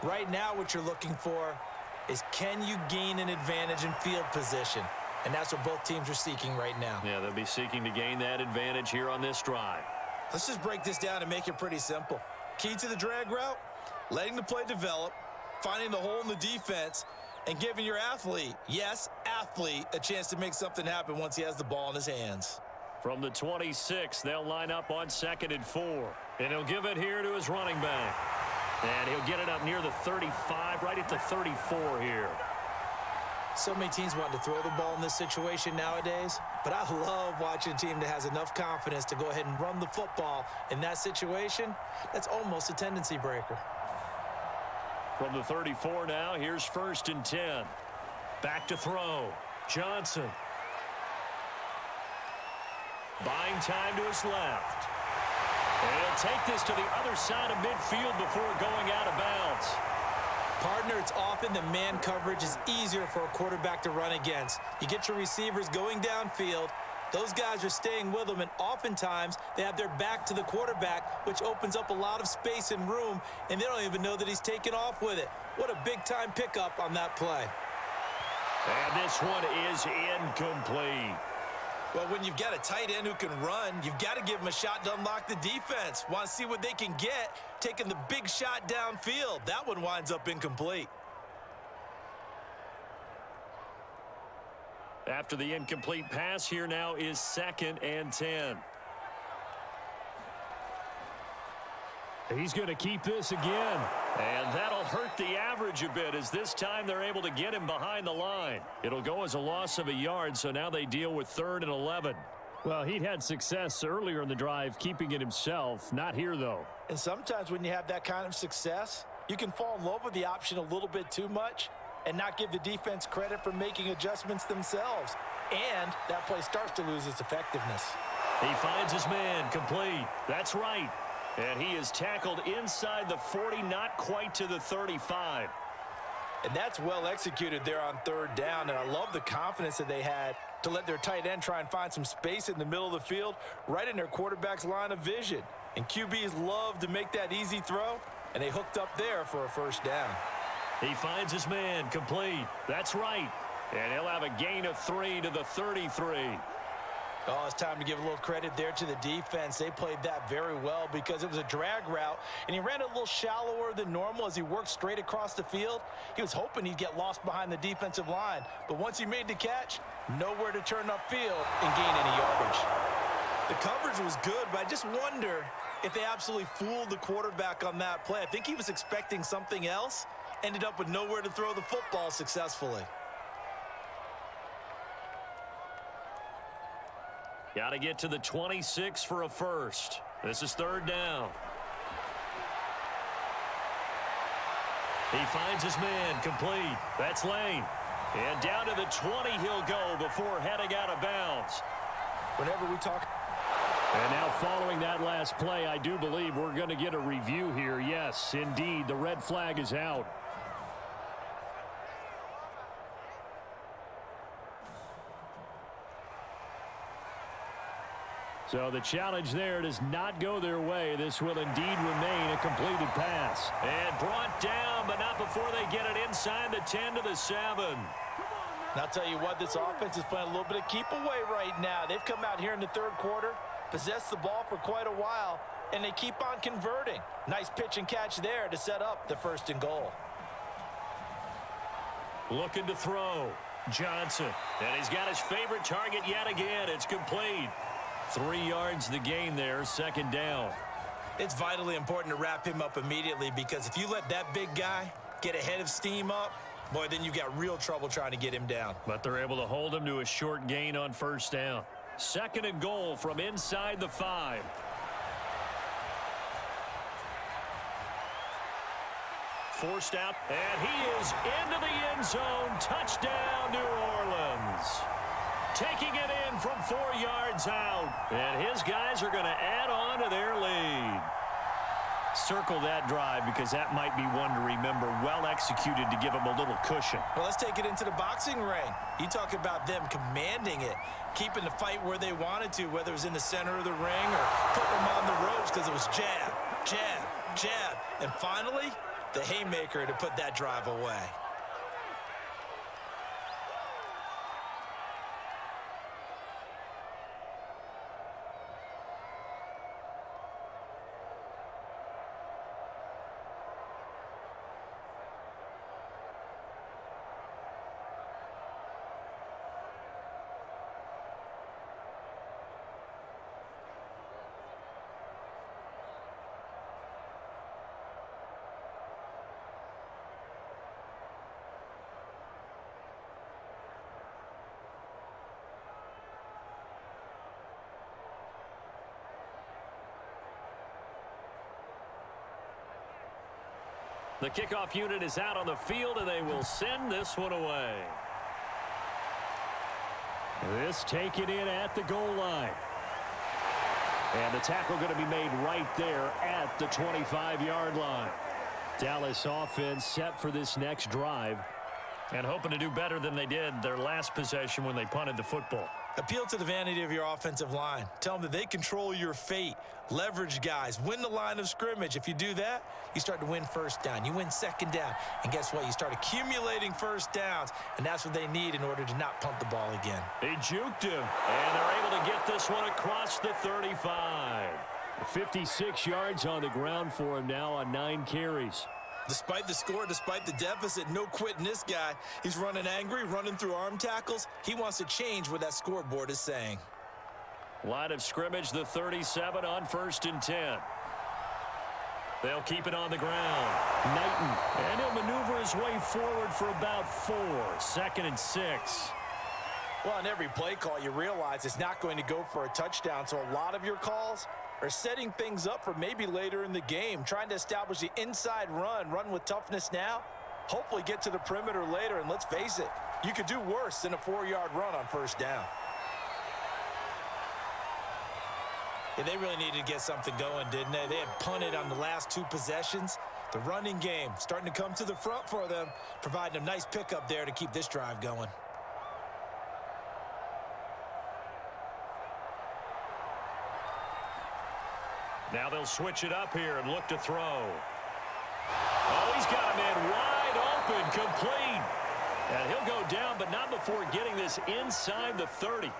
Right now what you're looking for is can you gain an advantage in field position? And that's what both teams are seeking right now. Yeah, they'll be seeking to gain that advantage here on this drive. Let's just break this down and make it pretty simple. Key to the drag route, letting the play develop, finding the hole in the defense, and giving your athlete, yes, athlete, a chance to make something happen once he has the ball in his hands. From the 26, they'll line up on 2nd and 4. And he'll give it here to his running back. And he'll get it up near the 35, right at the 34 here. So many teams want to throw the ball in this situation nowadays, but I love watching a team that has enough confidence to go ahead and run the football in that situation. That's almost a tendency breaker. From the 34 now, here's 1st and 10. Back to throw. Johnson. Buying time to his left. And he'll take this to the other side of midfield before going out of bounds. Partner, it's often the man coverage is easier for a quarterback to run against. You get your receivers going downfield. Those guys are staying with them, and oftentimes they have their back to the quarterback, which opens up a lot of space and room, and they don't even know that he's taken off with it. What a big-time pickup on that play. And this one is incomplete. Well, when you've got a tight end who can run, you've got to give him a shot to unlock the defense. Want to see what they can get, taking the big shot downfield. That one winds up incomplete. After the incomplete pass, here now is 2nd and 10. He's going to keep this again. And that'll hurt the average a bit, as this time they're able to get him behind the line. It'll go as a loss of a yard, so now they deal with 3rd and 11. Well, he'd had success earlier in the drive keeping it himself. Not here, though. And sometimes when you have that kind of success, you can fall in love with the option a little bit too much and not give the defense credit for making adjustments themselves. And that play starts to lose its effectiveness. He finds his man, complete. That's right. And he is tackled inside the 40, not quite to the 35. And that's well executed there on 3rd down, and I love the confidence that they had to let their tight end try and find some space in the middle of the field, right in their quarterback's line of vision. And QBs love to make that easy throw, and they hooked up there for a 1st down. He finds his man, complete. That's right. And he'll have a gain of 3 to the 33. Oh, it's time to give a little credit there to the defense. They played that very well because it was a drag route, and he ran a little shallower than normal as he worked straight across the field. He was hoping he'd get lost behind the defensive line, but once he made the catch, nowhere to turn upfield and gain any yardage. The coverage was good, but I just wonder if they absolutely fooled the quarterback on that play. I think he was expecting something else, ended up with nowhere to throw the football successfully. Got to get to the 26 for a 1st. This is 3rd down. He finds his man, complete. That's Lane. And down to the 20 he'll go before heading out of bounds. Whenever we talk... And now following that last play, I do believe we're going to get a review here. Yes, indeed, the red flag is out. So the challenge there does not go their way. This will indeed remain a completed pass. And brought down, but not before they get it inside the 10 to the 7. And I'll tell you what, this offense is playing a little bit of keep away right now. They've come out here in the 3rd quarter, possessed the ball for quite a while, and they keep on converting. Nice pitch and catch there to set up the 1st and goal. Looking to throw. Johnson. And he's got his favorite target yet again. It's complete. 3 yards the gain there, 2nd down. It's vitally important to wrap him up immediately because if you let that big guy get ahead of steam up, boy, then you've got real trouble trying to get him down. But they're able to hold him to a short gain on 1st down. 2nd and goal from inside the 5. Forced out, and he is into the end zone. Touchdown, New Orleans. Taking it in from 4 yards out. And his guys are going to add on to their lead. Circle that drive because that might be one to remember. Well executed to give them a little cushion. Well, let's take it into the boxing ring. You talk about them commanding it, keeping the fight where they wanted to, whether it was in the center of the ring or putting them on the ropes because it was jab, jab, jab. And finally, the haymaker to put that drive away. The kickoff unit is out on the field, and they will send this one away. This taken in at the goal line. And the tackle going to be made right there at the 25-yard line. Dallas offense set for this next drive and hoping to do better than they did their last possession when they punted the football. Appeal to the vanity of your offensive line. Tell them that they control your fate. Leverage guys. Win the line of scrimmage. If you do that, you start to win first down. You win second down. And guess what? You start accumulating first downs. And that's what they need in order to not punt the ball again. They juked him. And they're able to get this one across the 35. 56 yards on the ground for him now on 9 carries. Despite the score, despite the deficit, no quitting this guy. He's running angry, running through arm tackles. He wants to change what that scoreboard is saying. Line of scrimmage, the 37 on 1st and 10. They'll keep it on the ground. Knighton, and he'll maneuver his way forward for about 4. 2nd and 6. Well, on every play call, you realize it's not going to go for a touchdown, so a lot of your calls are setting things up for maybe later in the game, trying to establish the inside run with toughness now, hopefully get to the perimeter later, and let's face it, you could do worse than a 4-yard run on 1st down. Yeah, they really needed to get something going, didn't they? They had punted on the last 2 possessions. The running game starting to come to the front for them, providing a nice pickup there to keep this drive going. Now they'll switch it up here and look to throw. Oh, he's got him in wide open, complete. And he'll go down, but not before getting this inside the 30.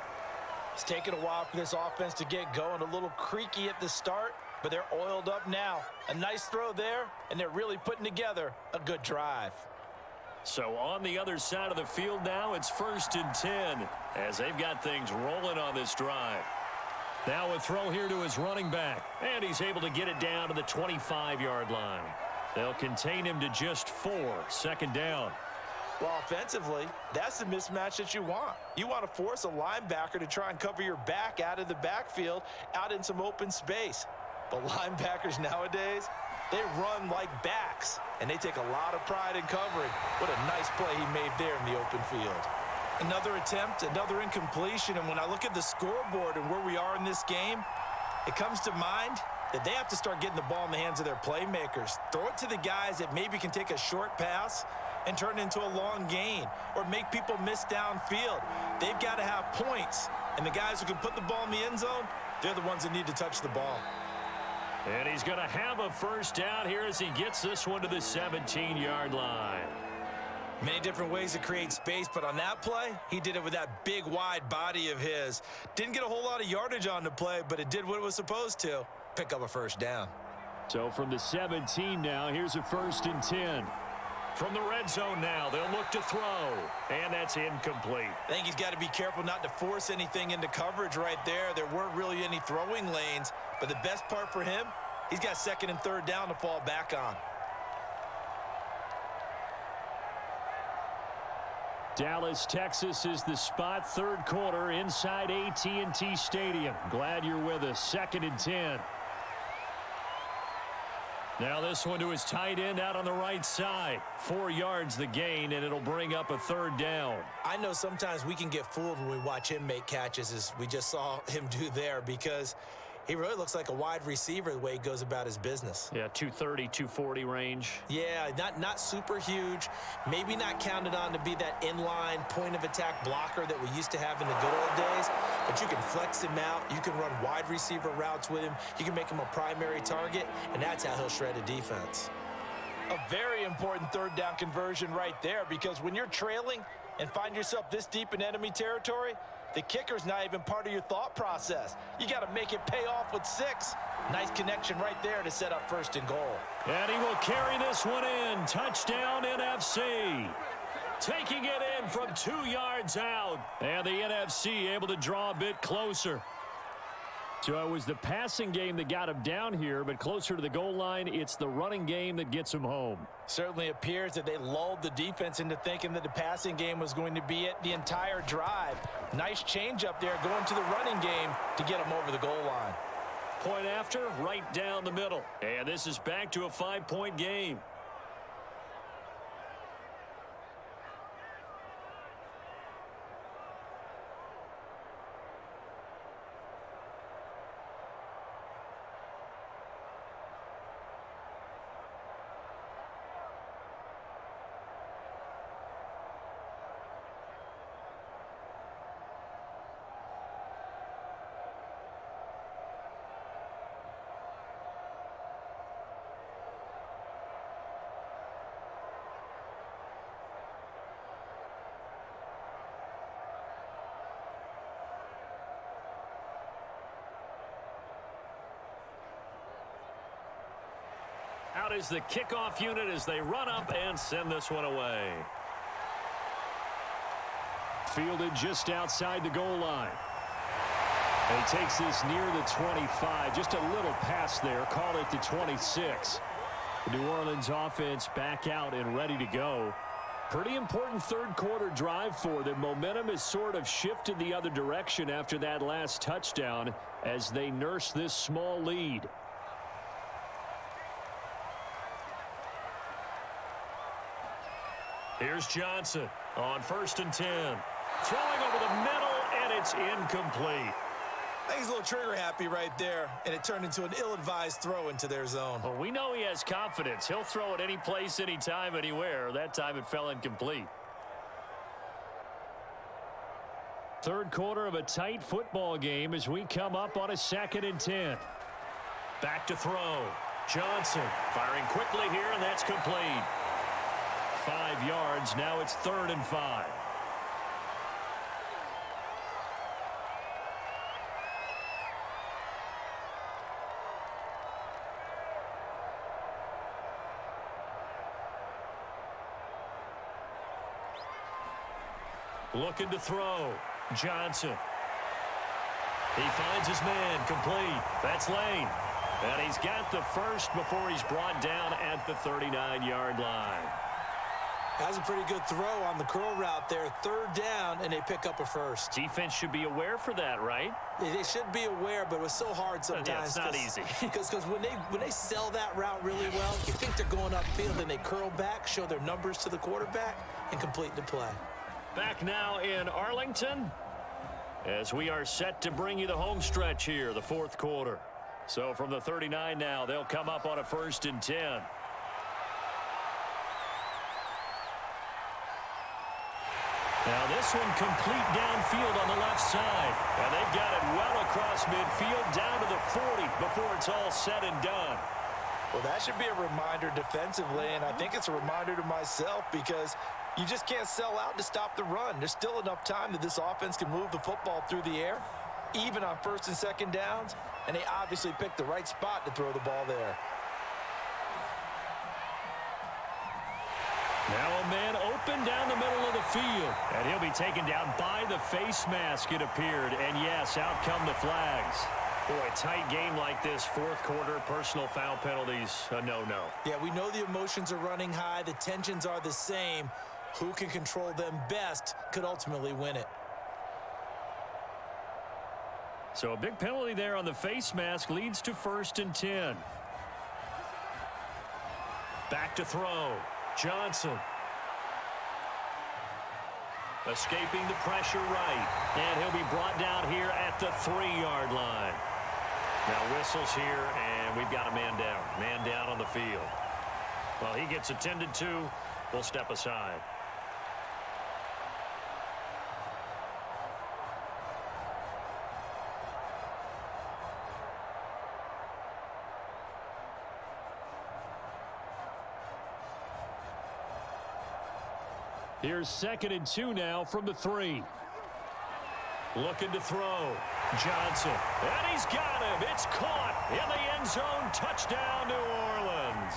It's taken a while for this offense to get going. A little creaky at the start, but they're oiled up now. A nice throw there, and they're really putting together a good drive. So on the other side of the field now, it's 1st and 10 as they've got things rolling on this drive. Now a throw here to his running back, and he's able to get it down to the 25-yard line. They'll contain him to just 4, 2nd down. Well, offensively, that's the mismatch that you want. You want to force a linebacker to try and cover your back out of the backfield, out in some open space. But linebackers nowadays, they run like backs, and they take a lot of pride in covering. What a nice play he made there in the open field. Another attempt, another incompletion, and when I look at the scoreboard and where we are in this game, it comes to mind that they have to start getting the ball in the hands of their playmakers. Throw it to the guys that maybe can take a short pass and turn it into a long gain or make people miss downfield. They've got to have points, and the guys who can put the ball in the end zone, they're the ones that need to touch the ball. And he's going to have a 1st down here as he gets this one to the 17-yard line. Many different ways to create space, but on that play, he did it with that big, wide body of his. Didn't get a whole lot of yardage on the play, but it did what it was supposed to. Pick up a 1st down. So from the 17 now, here's a 1st and 10. From the red zone now, they'll look to throw, and that's incomplete. I think he's got to be careful not to force anything into coverage right there. There weren't really any throwing lanes, but the best part for him, he's got 2nd and 3rd down to fall back on. Dallas, Texas is the spot, 3rd quarter inside AT&T Stadium. Glad you're with us. 2nd and 10. Now this one to his tight end out on the right side. 4 yards the gain, and it'll bring up a 3rd down. I know sometimes we can get fooled when we watch him make catches, as we just saw him do there, because he really looks like a wide receiver the way he goes about his business. Yeah, 230, 240 range. Yeah, not super huge. Maybe not counted on to be that inline point-of-attack blocker that we used to have in the good old days. But you can flex him out. You can run wide receiver routes with him. You can make him a primary target, and that's how he'll shred a defense. A very important 3rd down conversion right there, because when you're trailing and find yourself this deep in enemy territory, the kicker's not even part of your thought process. You got to make it pay off with 6. Nice connection right there to set up 1st and goal. And he will carry this one in. Touchdown, NFC. Taking it in from 2 yards out. And the NFC able to draw a bit closer. So it was the passing game that got him down here, but closer to the goal line, it's the running game that gets him home. Certainly appears that they lulled the defense into thinking that the passing game was going to be it the entire drive. Nice change up there going to the running game to get him over the goal line. Point after, right down the middle. And this is back to a 5-point game. out is the kickoff unit as they run up and send this one away. Fielded just outside the goal line. And he takes this near the 25. Just a little pass there. Call it the 26. The New Orleans offense back out and ready to go. Pretty important third quarter drive for them. Momentum has sort of shifted the other direction after that last touchdown as they nurse this small lead. Here's Johnson on 1st and 10. Throwing over the middle, and it's incomplete. I think he's a little trigger happy right there, and it turned into an ill-advised throw into their zone. Well, we know he has confidence. He'll throw it any place, anytime, anywhere. That time it fell incomplete. Third quarter of a tight football game as we come up on a 2nd and 10. Back to throw. Johnson firing quickly here, and that's complete. 5 yards. Now it's 3rd and 5. Looking to throw. Johnson. He finds his man. Complete. That's Lane. And he's got the first before he's brought down at the 39-yard line. That's a pretty good throw on the curl route there. 3rd down, and they pick up a first. Defense should be aware for that, right? They should be aware, but it was so hard sometimes. Yeah, it's not easy. Because when they sell that route really well, you think they're going upfield, and they curl back, show their numbers to the quarterback, and complete the play. Back now in Arlington as we are set to bring you the home stretch here, the 4th quarter. So from the 39 now, they'll come up on a 1st and 10. Now this one complete downfield on the left side. And they've got it well across midfield down to the 40 before it's all said and done. Well, that should be a reminder defensively, and I think it's a reminder to myself because you just can't sell out to stop the run. There's still enough time that this offense can move the football through the air, even on 1st and 2nd downs, and they obviously picked the right spot to throw the ball there. Now a man open down the middle of the field, and he'll be taken down by the face mask, it appeared, and yes, out come the flags. Boy, a tight game like this, 4th quarter, personal foul penalties, a no-no. Yeah, we know the emotions are running high. The tensions are the same. Who can control them best could ultimately win it. So a big penalty there on the face mask leads to 1st and 10. Back to throw. Johnson. Escaping the pressure right. And he'll be brought down here at the 3-yard line. Now whistles here, and we've got a man down. Man down on the field. Well, he gets attended to. We'll step aside. Here's 2nd and 2 now from the 3. Looking to throw. Johnson. And he's got him. It's caught in the end zone. Touchdown, New Orleans.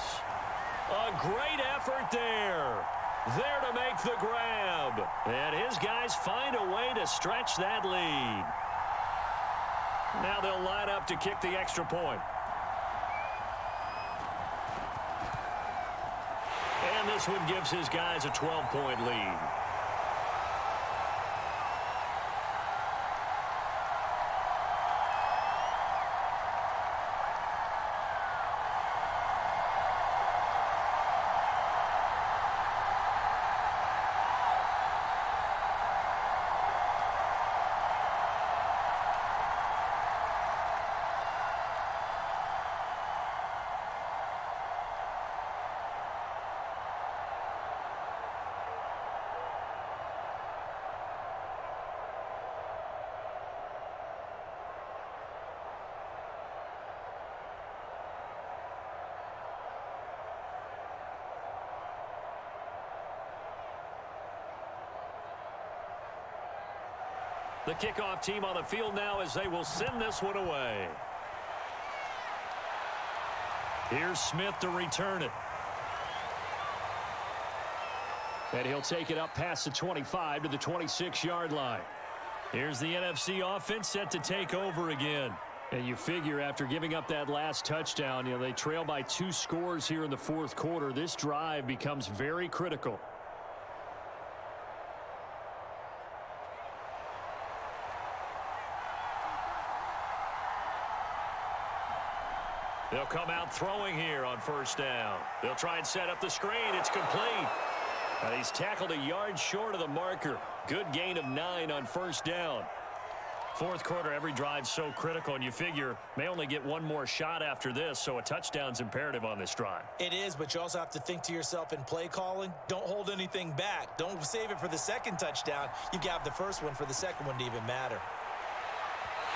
A great effort there. There to make the grab. And his guys find a way to stretch that lead. Now they'll line up to kick the extra point. And this one gives his guys a 12-point lead. The kickoff team on the field now as they will send this one away. Here's Smith to return it. And he'll take it up past the 25 to the 26-yard line. Here's the NFC offense set to take over again. And you figure after giving up that last touchdown, they trail by 2 scores here in the fourth quarter. This drive becomes very critical. They'll come out throwing here on first down. They'll try and set up the screen. It's complete. And he's tackled a yard short of the marker. Good gain of 9 on first down. Fourth quarter, every drive's so critical, and you figure may only get one more shot after this, so a touchdown's imperative on this drive. It is, but you also have to think to yourself in play calling, don't hold anything back. Don't save it for the second touchdown. You got the first one for the second one to even matter.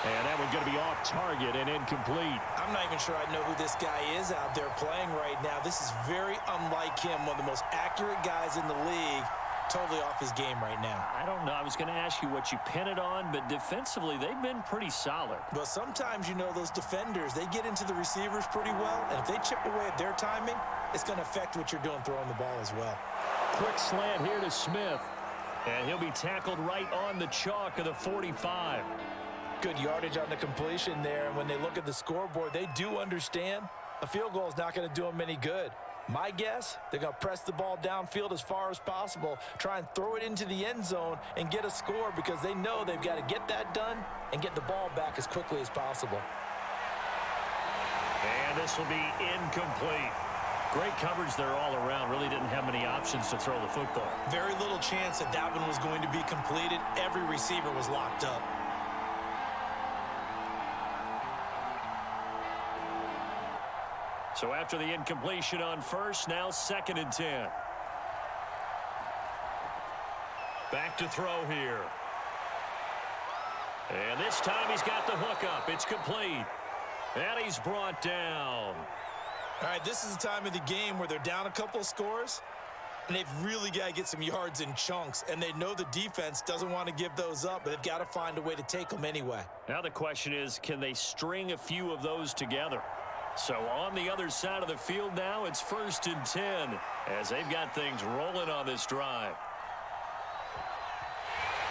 And that one's going to be off target and incomplete. I'm not even sure I know who this guy is out there playing right now. This is very unlike him, one of the most accurate guys in the league. Totally off his game right now. I don't know. I was going to ask you what you pin it on, but defensively, they've been pretty solid. But sometimes, those defenders, they get into the receivers pretty well, and if they chip away at their timing, it's going to affect what you're doing throwing the ball as well. Quick slant here to Smith, and he'll be tackled right on the chalk of the 45. Good yardage on the completion there, and when they look at the scoreboard, they do understand a field goal is not going to do them any good. My guess, they're going to press the ball downfield as far as possible, try and throw it into the end zone and get a score because they know they've got to get that done and get the ball back as quickly as possible. And this will be incomplete. Great coverage there all around. Really didn't have many options to throw the football. Very little chance that that one was going to be completed. Every receiver was locked up. So after the incompletion on first, now 2nd and 10. Back to throw here. And this time he's got the hook up. It's complete. And he's brought down. All right, this is the time of the game where they're down a couple of scores, and they've really got to get some yards in chunks, and they know the defense doesn't want to give those up, but they've got to find a way to take them anyway. Now the question is, can they string a few of those together? So on the other side of the field now, it's 1st and 10 as they've got things rolling on this drive.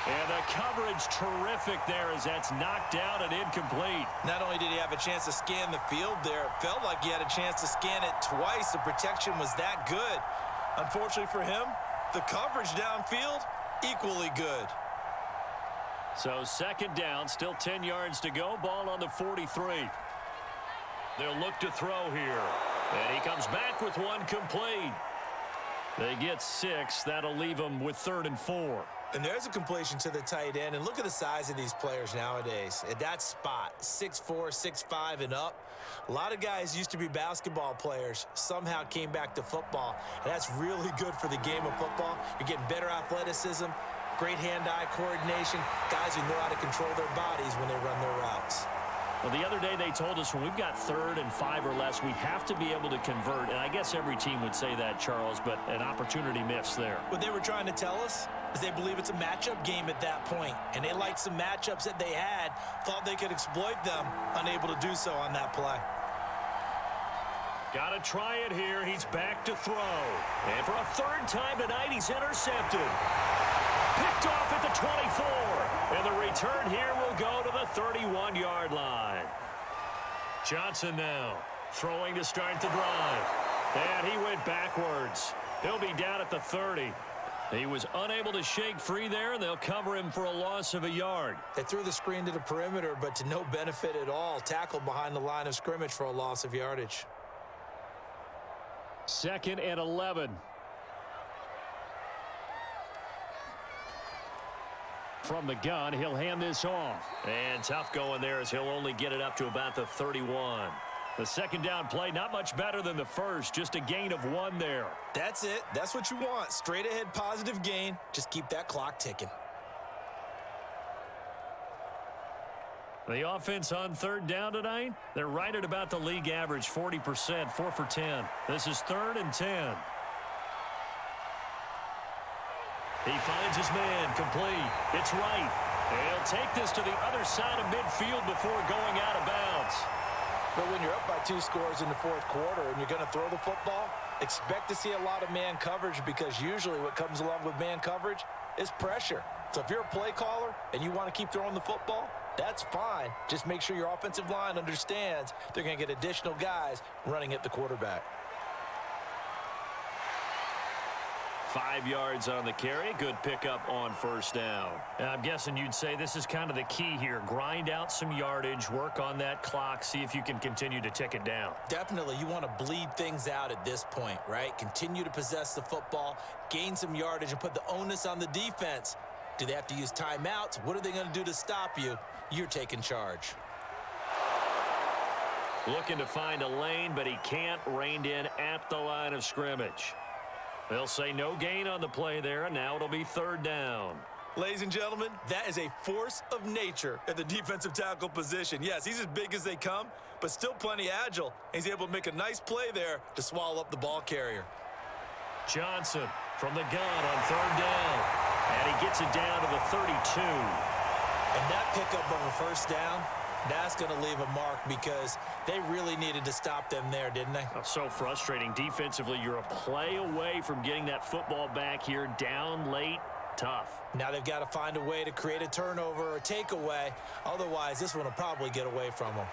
And the coverage terrific there as that's knocked down and incomplete. Not only did he have a chance to scan the field there, it felt like he had a chance to scan it twice. The protection was that good. Unfortunately for him, the coverage downfield, equally good. So 2nd down, still 10 yards to go. Ball on the 43. They'll look to throw here. And he comes back with one complete. They get 6. That'll leave them with 3rd and 4. And there's a completion to the tight end. And look at the size of these players nowadays. At that spot, 6'4", 6'5", and up. A lot of guys used to be basketball players, somehow came back to football. And that's really good for the game of football. You're getting better athleticism, great hand-eye coordination, guys who know how to control their bodies when they run their routes. Well, the other day they told us when we've got 3rd and 5 or less, we have to be able to convert. And I guess every team would say that, Charles, but an opportunity missed there. What they were trying to tell us is they believe it's a matchup game at that point. And they liked some matchups that they had, thought they could exploit them, unable to do so on that play. Got to try it here. He's back to throw. And for a 3rd time tonight, he's intercepted. Picked off at the 24. And the return here will go to the 31-yard line. Johnson now throwing to start the drive. And he went backwards. He'll be down at the 30. He was unable to shake free there, and they'll cover him for a loss of a yard. They threw the screen to the perimeter, but to no benefit at all. Tackled behind the line of scrimmage for a loss of yardage. 2nd and 11. From the gun, he'll hand this off. And tough going there as he'll only get it up to about the 31. The 2nd down play, not much better than the first, just a gain of 1 there. That's it. That's what you want. Straight ahead positive gain. Just keep that clock ticking. The offense on 3rd down tonight, they're right at about the league average, 40%, 4 for 10. This is 3rd and 10. He finds his man, complete. It's right. He'll take this to the other side of midfield before going out of bounds. But when you're up by 2 scores in the fourth quarter and you're going to throw the football, expect to see a lot of man coverage, because usually what comes along with man coverage is pressure. So if you're a play caller and you want to keep throwing the football, that's fine. Just make sure your offensive line understands they're going to get additional guys running at the quarterback. 5 yards on the carry. Good pickup on first down. And I'm guessing you'd say this is kind of the key here. Grind out some yardage, work on that clock, see if you can continue to tick it down. Definitely. You want to bleed things out at this point, right? Continue to possess the football, gain some yardage, and put the onus on the defense. Do they have to use timeouts? What are they going to do to stop you? You're taking charge. Looking to find a lane, but he can't. Reined in at the line of scrimmage. They'll say no gain on the play there, and now it'll be third down. Ladies and gentlemen, that is a force of nature at the defensive tackle position. Yes, he's as big as they come, but still plenty agile. He's able to make a nice play there to swallow up the ball carrier. Johnson from the gun on third down. And he gets it down to the 32. And that pickup of a first down, that's going to leave a mark, because they really needed to stop them there, didn't they? Oh, so frustrating. Defensively, you're a play away from getting that football back here. Down late, tough. Now they've got to find a way to create a turnover or takeaway. Otherwise, this one will probably get away from them.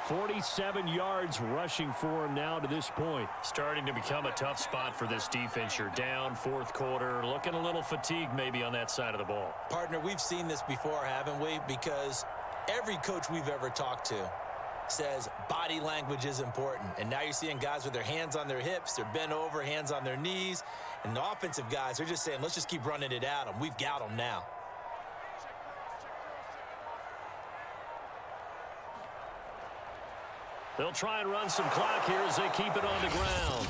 47 yards rushing for him now to this point. Starting to become a tough spot for this defense. You're down fourth quarter, looking a little fatigued maybe on that side of the ball. Partner, we've seen this before, haven't we? Because every coach we've ever talked to says body language is important. And now you're seeing guys with their hands on their hips, they're bent over, hands on their knees. And the offensive guys, they're just saying, let's just keep running it at them. We've got them now. They'll try and run some clock here as they keep it on the ground.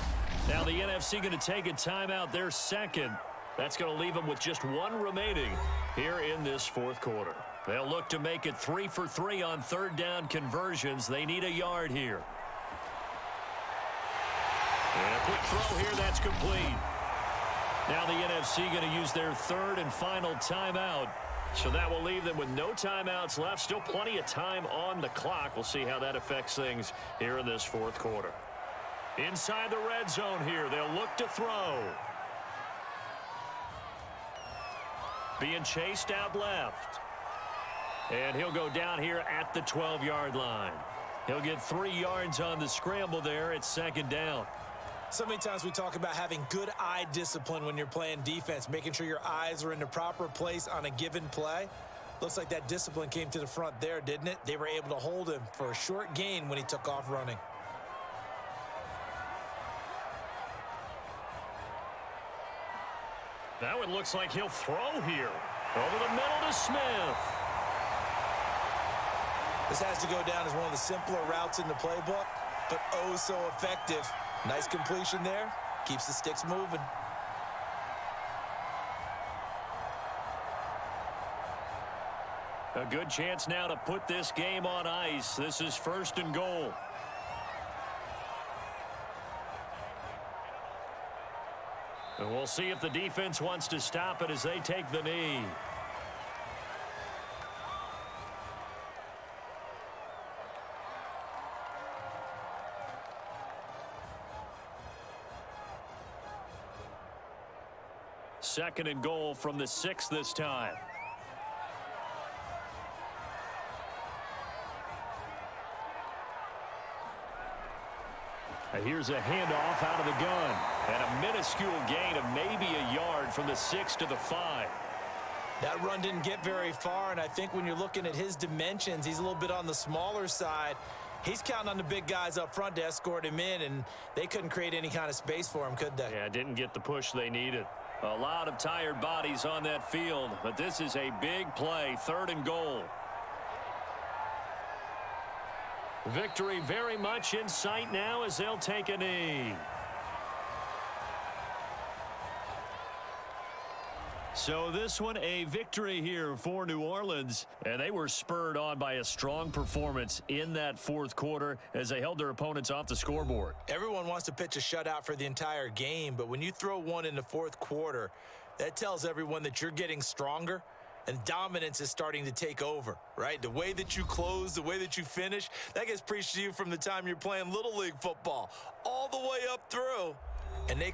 Now the NFC going to take a timeout, their second. That's going to leave them with just one remaining here in this fourth quarter. They'll look to make it 3 for 3 on third down conversions. They need a yard here. And a quick throw here, that's complete. Now the NFC going to use their third and final timeout. So that will leave them with no timeouts left. Still plenty of time on the clock. We'll see how that affects things here in this fourth quarter. Inside the red zone here, they'll look to throw. Being chased out left. And he'll go down here at the 12-yard line. He'll get 3 yards on the scramble there. It's second down. So many times we talk about having good eye discipline when you're playing defense, making sure your eyes are in the proper place on a given play. Looks like that discipline came to the front there, didn't it? They were able to hold him for a short gain when he took off running. Now it looks like he'll throw here. Over the middle to Smith. This has to go down as one of the simpler routes in the playbook, but oh so effective. Nice completion there. Keeps the sticks moving. A good chance now to put this game on ice. This is first and goal. And we'll see if the defense wants to stop it as they take the knee. Second and goal from the 6 this time. And here's a handoff out of the gun. And a minuscule gain of maybe a yard from the 6 to the 5. That run didn't get very far, and I think when you're looking at his dimensions, he's a little bit on the smaller side. He's counting on the big guys up front to escort him in, and they couldn't create any kind of space for him, could they? Yeah, didn't get the push they needed. A lot of tired bodies on that field, but this is a big play, third and goal. Victory very much in sight now as they'll take a knee. So this one a victory here for New Orleans, and they were spurred on by a strong performance in that fourth quarter as they held their opponents off the scoreboard. Everyone wants to pitch a shutout for the entire game, but when you throw one in the fourth quarter, that tells everyone that you're getting stronger and dominance is starting to take over, right? The way that you close, the way that you finish, that gets preached to you from the time you're playing Little League football all the way up through, and they